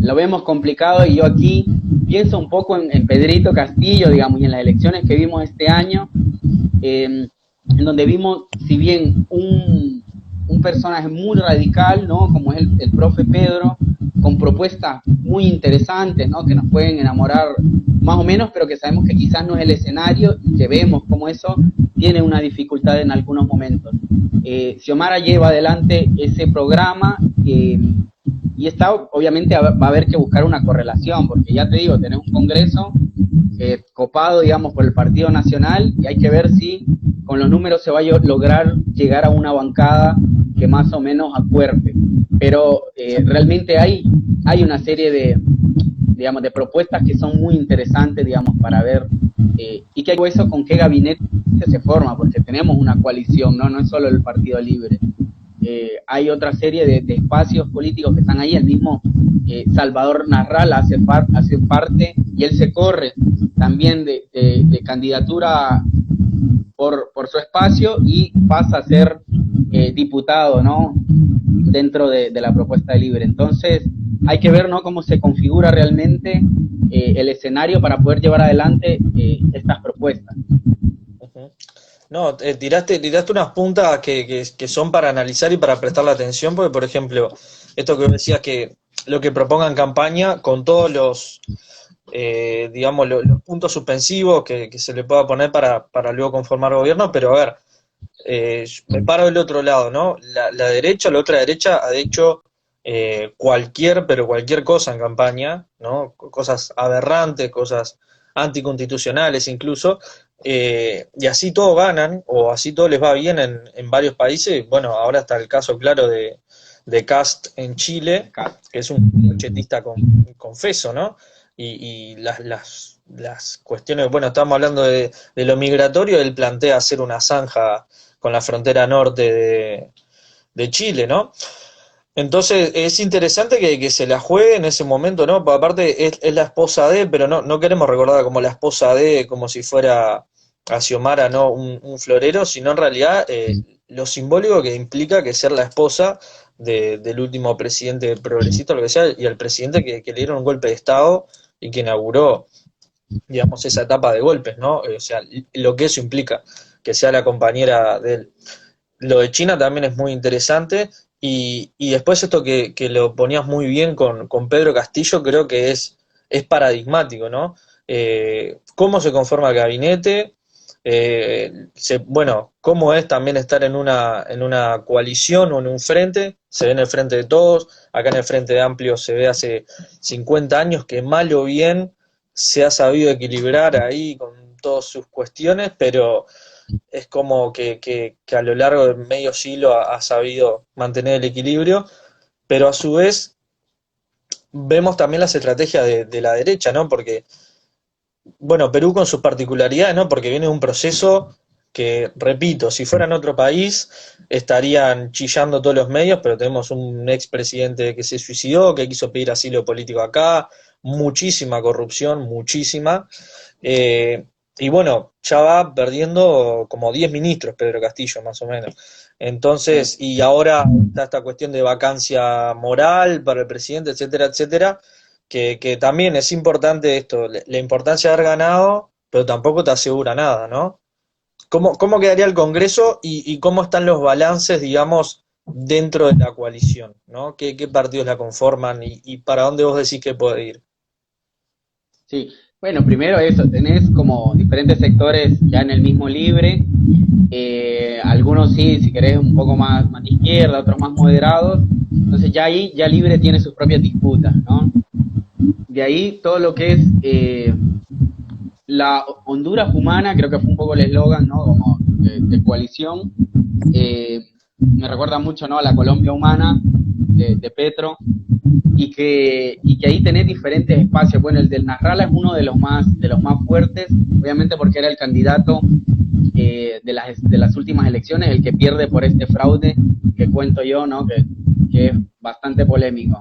lo vemos complicado, y yo aquí pienso un poco en Pedrito Castillo, digamos, y en las elecciones que vimos este año, en donde vimos, si bien un personaje muy radical, ¿no? Como es el profe Pedro, con propuestas muy interesantes, ¿no? Que nos pueden enamorar más o menos, pero que sabemos que quizás no es el escenario, y que vemos como eso tiene una dificultad en algunos momentos. Xiomara lleva adelante ese programa, y está, obviamente va a haber que buscar una correlación, porque ya te digo, tenés un congreso copado, digamos, por el Partido Nacional, y hay que ver si con los números se va a lograr llegar a una bancada que más o menos acuerde. Pero realmente hay una serie digamos, de propuestas que son muy interesantes, digamos, para ver, y que eso con qué gabinete se forma, porque tenemos una coalición, no es solo el Partido Libre. Hay otra serie de espacios políticos que están ahí. El mismo Salvador Narral hace parte, y él se corre también de candidatura por su espacio, y pasa a ser diputado, ¿no? Dentro de la propuesta de Libre. Entonces hay que ver, ¿no?, cómo se configura realmente el escenario para poder llevar adelante estas propuestas. Uh-huh. No, tiraste unas puntas que son para analizar y para prestarle atención, porque, por ejemplo, esto que decías, que lo que propongan campaña, con todos los, digamos, los puntos suspensivos que se le pueda poner para luego conformar gobierno, pero a ver, me paro del otro lado, ¿no? La derecha, la otra derecha, ha hecho cualquier cosa en campaña, ¿no? Cosas aberrantes, cosas anticonstitucionales incluso, y así todos ganan, o así todo les va bien en varios países. Bueno, ahora está el caso claro de Kast en Chile, que es un chetista confeso, ¿no? Y las cuestiones, bueno, estamos hablando de lo migratorio. Él plantea hacer una zanja con la frontera norte de Chile, ¿no? Entonces es interesante que se la juegue en ese momento, ¿no? Aparte es la esposa de, pero no queremos recordarla como la esposa de, como si fuera a Xiomara, ¿no? Un florero, sino en realidad lo simbólico que implica que ser la esposa del último presidente progresista, lo que sea, y al presidente que le dieron un golpe de Estado y que inauguró, digamos, esa etapa de golpes, ¿no? O sea, lo que eso implica, que sea la compañera de él. Lo de China también es muy interesante. Y después esto que lo ponías muy bien con Pedro Castillo, creo que es paradigmático, ¿no? Cómo se conforma el gabinete, bueno, cómo es también estar en una coalición o en un frente. Se ve en el Frente de Todos, acá en el Frente de Amplio se ve hace 50 años que mal o bien se ha sabido equilibrar ahí con todas sus cuestiones, pero es como que a lo largo de medio siglo ha sabido mantener el equilibrio, pero a su vez vemos también las estrategias de la derecha, ¿no? Porque, bueno, Perú con sus particularidades, ¿no? Porque viene de un proceso que, repito, si fuera en otro país estarían chillando todos los medios, pero tenemos un expresidente que se suicidó, que quiso pedir asilo político acá, muchísima corrupción, muchísima. Y bueno, ya va perdiendo como 10 ministros Pedro Castillo, más o menos. Entonces, y ahora está esta cuestión de vacancia moral para el presidente, etcétera, etcétera, que también es importante esto, la importancia de haber ganado, pero tampoco te asegura nada, ¿no? ¿Cómo quedaría el Congreso y cómo están los balances, digamos, dentro de la coalición, ¿no? ¿Qué partidos la conforman y para dónde vos decís que puede ir? Sí, bueno, primero eso, tenés como diferentes sectores ya en el mismo Libre, algunos sí, si querés, un poco más de izquierda, otros más moderados. Entonces ya ahí, ya Libre tiene sus propias disputas, ¿no? De ahí todo lo que es la Honduras humana, creo que fue un poco el eslogan, ¿no? Como de coalición. Me recuerda mucho, ¿no?, a la Colombia humana de Petro, y que ahí tenés diferentes espacios. Bueno, el del Nasralla es uno de los más fuertes, obviamente porque era el candidato de las últimas elecciones, el que pierde por este fraude que cuento yo, ¿no?, que es bastante polémico.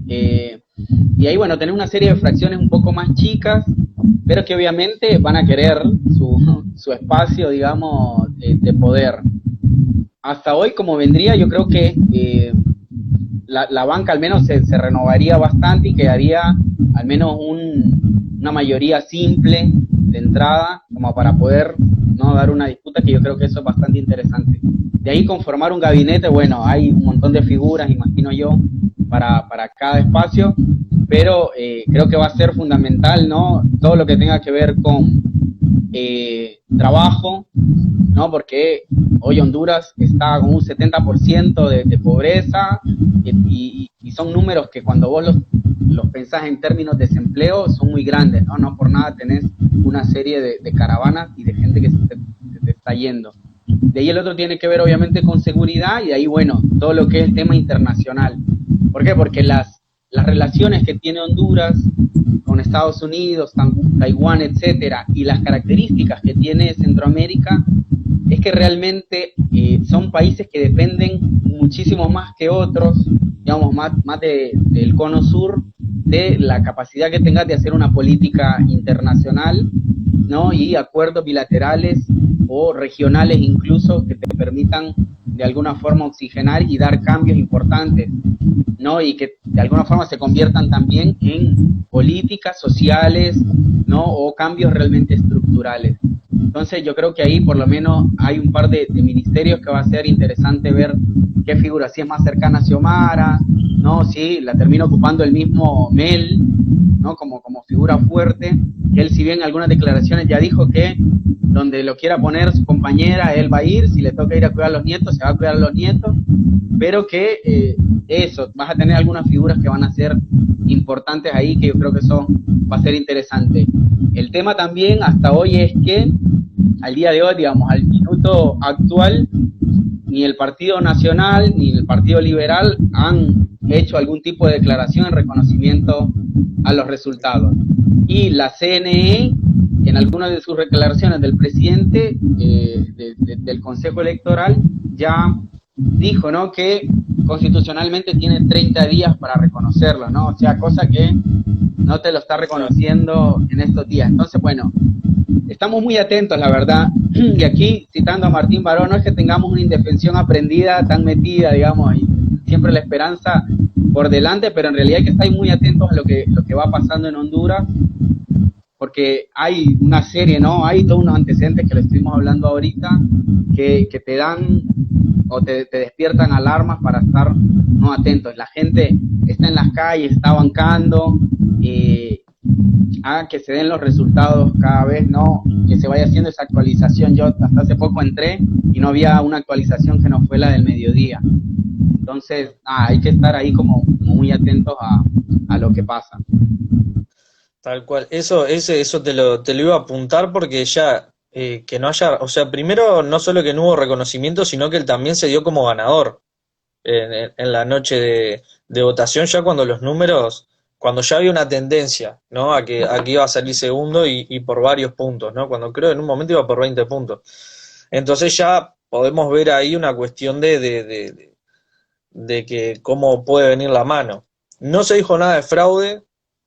Y ahí, bueno, tenés una serie de fracciones un poco más chicas, pero que obviamente van a querer su espacio, digamos, de poder. Hasta hoy, como vendría, yo creo que la banca al menos se renovaría bastante y quedaría al menos una mayoría simple de entrada, como para poder no dar una disputa, que yo creo que eso es bastante interesante. De ahí conformar un gabinete, bueno, hay un montón de figuras, imagino yo, para cada espacio, pero creo que va a ser fundamental, ¿no? Todo lo que tenga que ver con trabajo, ¿no? Porque hoy Honduras está con un 70% de pobreza y son números que cuando vos los pensás en términos de desempleo son muy grandes, ¿no? No por nada tenés una serie de caravanas y de gente que se te está yendo. De ahí el otro tiene que ver obviamente con seguridad y de ahí, bueno, todo lo que es el tema internacional. ¿Por qué? Porque las relaciones que tiene Honduras con Estados Unidos, Taiwán, etcétera, y las características que tiene Centroamérica, es que realmente son países que dependen muchísimo más que otros, digamos, más del cono sur, de la capacidad que tengas de hacer una política internacional, ¿no? Y acuerdos bilaterales o regionales incluso que te permitan de alguna forma oxigenar y dar cambios importantes, ¿no? Y que de alguna forma se conviertan también en políticas sociales, ¿no? O cambios realmente estructurales. Entonces yo creo que ahí por lo menos hay un par de ministerios que va a ser interesante ver qué figura, si es más cercana a Xiomara, ¿no? Si la termina ocupando el mismo Mel, ¿no? Como figura fuerte, que él si bien en algunas declaraciones ya dijo que donde lo quiera poner su compañera, él va a ir, si le toca ir a cuidar a los nietos, se va a cuidar a los nietos, pero que eso, vas a tener algunas figuras que van a ser importantes ahí, que yo creo que eso va a ser interesante. El tema también hasta hoy es que al día de hoy, digamos, al minuto actual, ni el Partido Nacional ni el Partido Liberal han hecho algún tipo de declaración en reconocimiento a los resultados. Y la CNE, en algunas de sus declaraciones del presidente del Consejo Electoral, ya dijo, ¿no?, que constitucionalmente tiene 30 días para reconocerlo, ¿no? O sea, cosa que no te lo está reconociendo en estos días. Entonces, bueno, estamos muy atentos, la verdad. Y aquí, citando a Martín Baró, no es que tengamos una indefensión aprendida, tan metida, digamos, y siempre la esperanza por delante, pero en realidad hay que estar muy atentos a lo que va pasando en Honduras, porque hay una serie, ¿no? Hay todos unos antecedentes que le estuvimos hablando ahorita, que te dan o te despiertan alarmas para estar no atentos. La gente está en las calles, está bancando, que se den los resultados cada vez, ¿no? Que se vaya haciendo esa actualización. Yo hasta hace poco entré y no había una actualización que no fue la del mediodía. Entonces, hay que estar ahí como muy atentos a lo que pasa. Tal cual. Eso te lo iba a apuntar porque ya que no haya, o sea, primero no solo que no hubo reconocimiento, sino que él también se dio como ganador en la noche de votación, ya cuando los números, cuando ya había una tendencia, ¿no? A que iba a salir segundo y por varios puntos, ¿no? Cuando creo en un momento iba por 20 puntos. Entonces ya podemos ver ahí una cuestión de que cómo puede venir la mano. No se dijo nada de fraude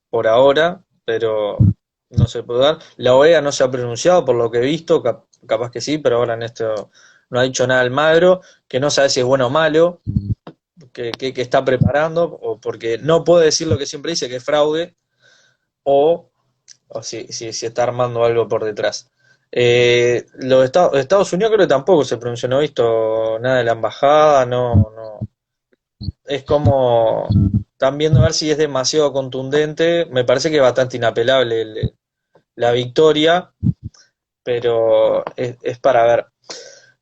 por ahora, pero no se puede dar. La OEA no se ha pronunciado por lo que he visto, capaz que sí, pero ahora en esto no ha dicho nada Almagro, que no sabe si es bueno o malo, que está preparando, o porque no puede decir lo que siempre dice, que es fraude, o si está armando algo por detrás. Los Estados Unidos creo que tampoco se pronunció, no he visto nada de la embajada, no. Es como, están viendo a ver si es demasiado contundente, me parece que es bastante inapelable la victoria, pero es para ver.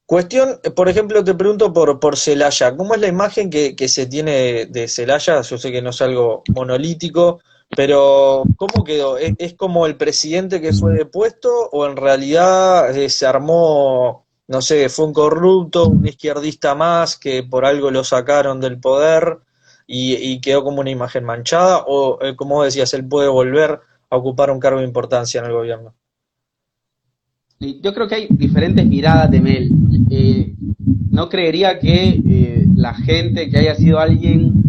Cuestión, por ejemplo, te pregunto por Celaya, ¿cómo es la imagen que se tiene de Celaya? Yo sé que no es algo monolítico, pero ¿cómo quedó? ¿Es como el presidente que fue depuesto o en realidad se armó, no sé, fue un corrupto, un izquierdista más que por algo lo sacaron del poder y quedó como una imagen manchada? O, como decías, él puede volver a ocupar un cargo de importancia en el gobierno. Yo creo que hay diferentes miradas de Mel. No creería que la gente, que haya sido alguien,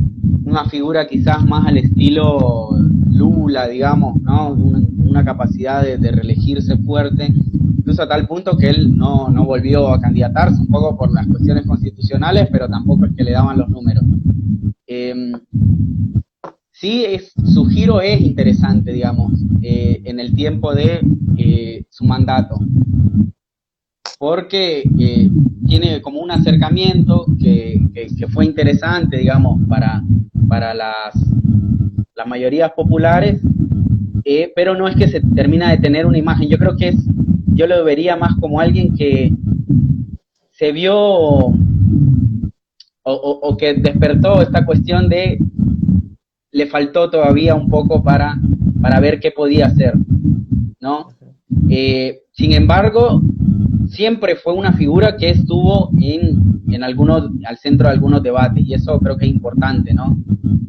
una figura quizás más al estilo Lula, digamos, ¿no? Un una capacidad de reelegirse fuerte, incluso a tal punto que él no volvió a candidatarse, un poco por las cuestiones constitucionales, pero tampoco es que le daban los números. Sí, su giro es interesante, digamos, en el tiempo de su mandato, porque tiene como un acercamiento que fue interesante, digamos, para las mayorías populares, pero no es que se termina de tener una imagen. Yo creo que yo lo vería más como alguien que se vio o que despertó esta cuestión de le faltó todavía un poco para ver qué podía hacer, ¿no? Sin embargo, siempre fue una figura que estuvo al centro de algunos debates, y eso creo que es importante, ¿no?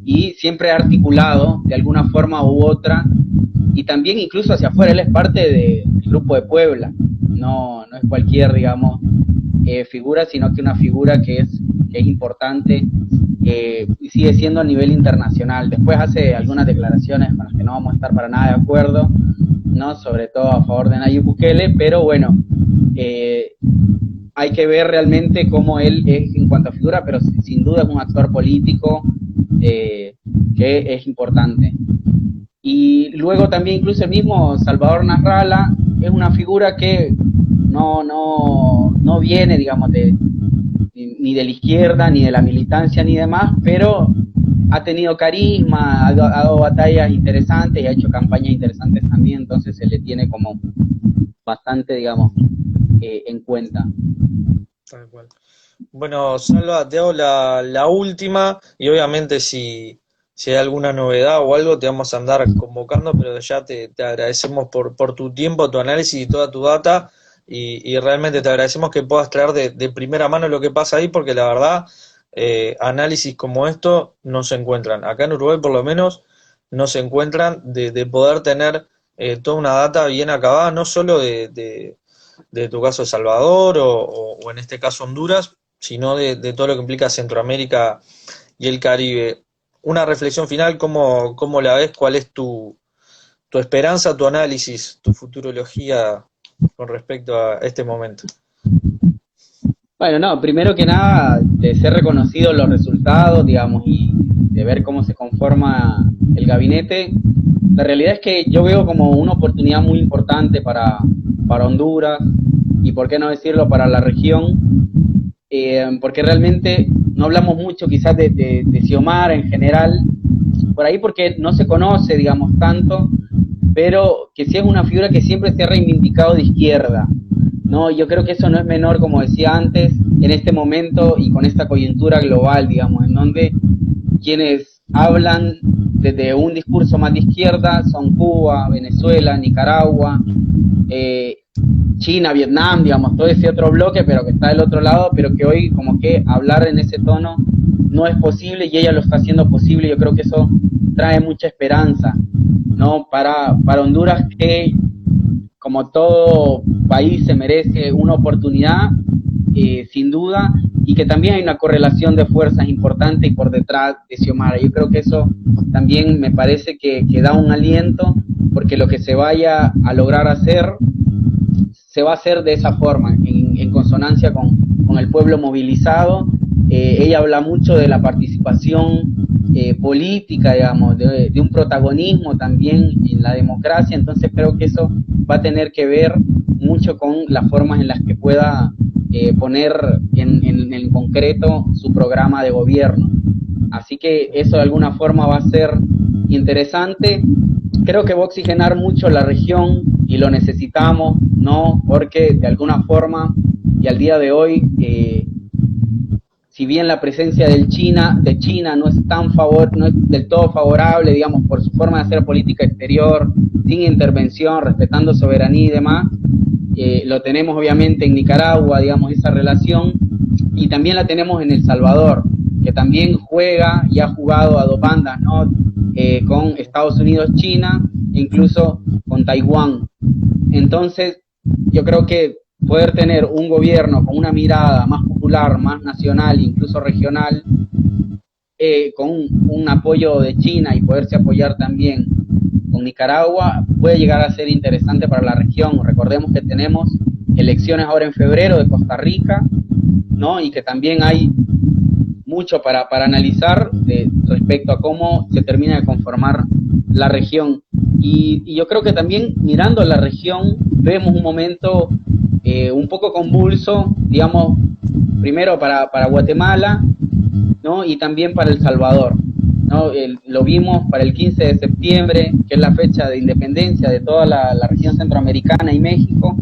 Y siempre articulado de alguna forma u otra, y también incluso hacia afuera. Él es parte del Grupo de Puebla, no es cualquier, digamos, figura, sino que una figura que es importante, y sigue siendo a nivel internacional. Después hace algunas declaraciones con las que no vamos a estar para nada de acuerdo, ¿no? Sobre todo a favor de Nayib Bukele, pero bueno, hay que ver realmente cómo él es en cuanto a figura, pero sin duda es un actor político que es importante. Y luego también incluso el mismo Salvador Nasralla es una figura que no viene, digamos, ni de la izquierda, ni de la militancia, ni demás, pero ha tenido carisma, ha dado batallas interesantes y ha hecho campañas interesantes también, entonces se le tiene como bastante, digamos, en cuenta. Tal cual. Bueno, Salva, te hago la última, y obviamente si hay alguna novedad o algo te vamos a andar convocando, pero ya te agradecemos por tu tiempo, tu análisis y toda tu data, y realmente te agradecemos que puedas traer de primera mano lo que pasa ahí, porque la verdad, análisis como esto no se encuentran. Acá en Uruguay por lo menos no se encuentran, de poder tener toda una data bien acabada, no solo de tu caso de Salvador o en este caso Honduras, sino de todo lo que implica Centroamérica y el Caribe. Una reflexión final, ¿cómo la ves? ¿Cuál es tu esperanza, tu análisis, tu futurología con respecto a este momento? Bueno, no, primero que nada, de ser reconocidos los resultados, digamos, y de ver cómo se conforma el gabinete, la realidad es que yo veo como una oportunidad muy importante para Honduras, y por qué no decirlo, para la región, porque realmente no hablamos mucho quizás de Xiomara en general, por ahí porque no se conoce, digamos, tanto, pero que sí es una figura que siempre se ha reivindicado de izquierda, ¿no? Yo creo que eso no es menor, como decía antes, en este momento y con esta coyuntura global, digamos, en donde quienes hablan desde un discurso más de izquierda son Cuba, Venezuela, Nicaragua, China, Vietnam, digamos, todo ese otro bloque, pero que está del otro lado, pero que hoy como que hablar en ese tono no es posible, y ella lo está haciendo posible. Yo creo que eso trae mucha esperanza, ¿no? Para Honduras, que como todo país se merece una oportunidad, sin duda, y que también hay una correlación de fuerzas importante y por detrás de Xiomara. Yo creo que eso también me parece que da un aliento, porque lo que se vaya a lograr hacer se va a hacer de esa forma, en consonancia con el pueblo movilizado. Ella habla mucho de la participación política, digamos, de un protagonismo también en la democracia, entonces creo que eso va a tener que ver mucho con las formas en las que pueda poner en concreto su programa de gobierno. Así que eso de alguna forma va a ser interesante. Creo que va a oxigenar mucho la región y lo necesitamos, ¿no? Porque de alguna forma, y al día de hoy, si bien la presencia de China no es no es del todo favorable, digamos, por su forma de hacer política exterior, sin intervención, respetando soberanía y demás, lo tenemos obviamente en Nicaragua, digamos, esa relación, y también la tenemos en El Salvador, que también juega y ha jugado a dos bandas, ¿no? Con Estados Unidos, China, incluso con Taiwán. Entonces, yo creo que poder tener un gobierno con una mirada más popular, más nacional, incluso regional, con un apoyo de China, y poderse apoyar también con con Nicaragua puede llegar a ser interesante para la región. Recordemos que tenemos elecciones ahora en febrero de Costa Rica, ¿no? Y que también hay mucho para analizar respecto a cómo se termina de conformar la región. Y yo creo que también mirando la región vemos un momento un poco convulso, digamos, primero para Guatemala, ¿no? Y también para El Salvador, ¿no? Lo vimos para el 15 de septiembre, que es la fecha de independencia de toda la región centroamericana y México,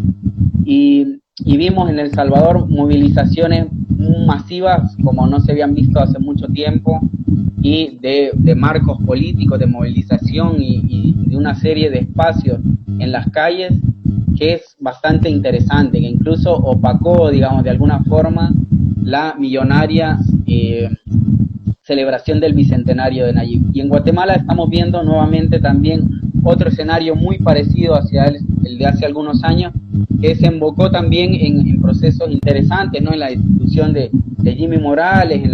y vimos en El Salvador movilizaciones masivas como no se habían visto hace mucho tiempo, y de marcos políticos de movilización y de una serie de espacios en las calles que es bastante interesante, que incluso opacó, digamos, de alguna forma la millonaria celebración del bicentenario de Nayib. Y en Guatemala estamos viendo nuevamente también otro escenario muy parecido hacia el de hace algunos años, que desembocó también en procesos interesantes, ¿no? En la institución de Jimmy Morales, en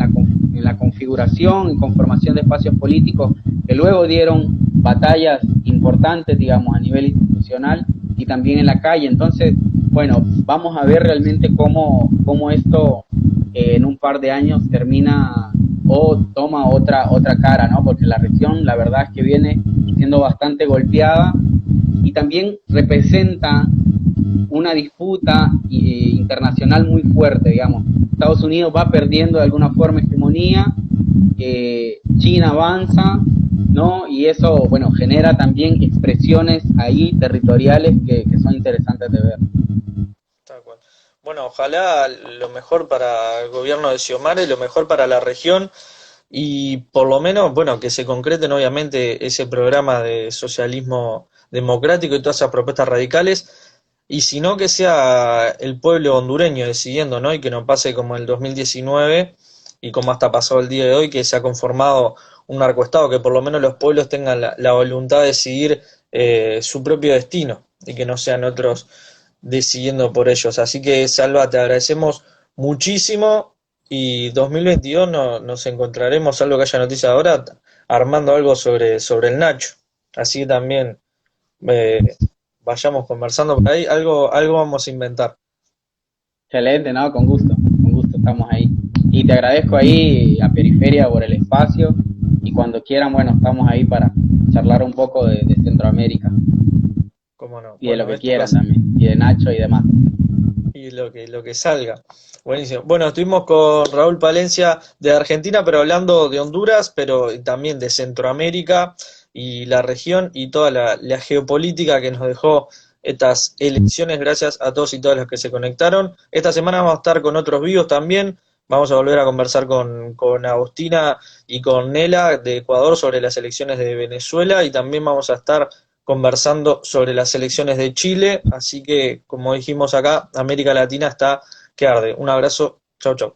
la configuración y conformación de espacios políticos que luego dieron batallas importantes, digamos, a nivel institucional y también en la calle. Entonces, bueno, vamos a ver realmente cómo esto en un par de años termina o toma otra cara, ¿no? Porque la región, la verdad es que viene siendo bastante golpeada y también representa una disputa internacional muy fuerte, digamos. Estados Unidos va perdiendo de alguna forma hegemonía, China avanza, ¿no? Y eso, bueno, genera también expresiones ahí territoriales que son interesantes de ver. Tal cual. Bueno, ojalá lo mejor para el gobierno de Xiomara, lo mejor para la región y por lo menos, bueno, que se concreten obviamente ese programa de socialismo democrático y todas esas propuestas radicales, y si no que sea el pueblo hondureño decidiendo, ¿no? Y que no pase como el 2019 y como hasta pasó el día de hoy, que se ha conformado un narcoestado, que por lo menos los pueblos tengan la voluntad de decidir su propio destino y que no sean otros decidiendo por ellos. Así que, Salva, te agradecemos muchísimo y 2022 nos encontraremos, algo que haya noticia ahora, armando algo sobre el Nacho. Así que también eh, vayamos conversando por ahí, algo vamos a inventar. Excelente, ¿no? Con gusto estamos ahí. Y te agradezco ahí a Periferia por el espacio y cuando quieran, bueno, estamos ahí para charlar un poco de Centroamérica ¿Cómo no? y de lo Bueno, que es tu quieran casa. también, y de Nacho y demás. Y lo que salga. Buenísimo. Bueno, estuvimos con Raúl Palencia de Argentina, pero hablando de Honduras, pero también de Centroamérica y la región y toda la geopolítica que nos dejó estas elecciones. Gracias a todos y todas los que se conectaron. Esta semana vamos a estar con otros vivos también. Vamos a volver a conversar con Agustina y con Nela de Ecuador sobre las elecciones de Venezuela y también vamos a estar conversando sobre las elecciones de Chile, así que como dijimos acá, América Latina está que arde. Un abrazo, chau chau.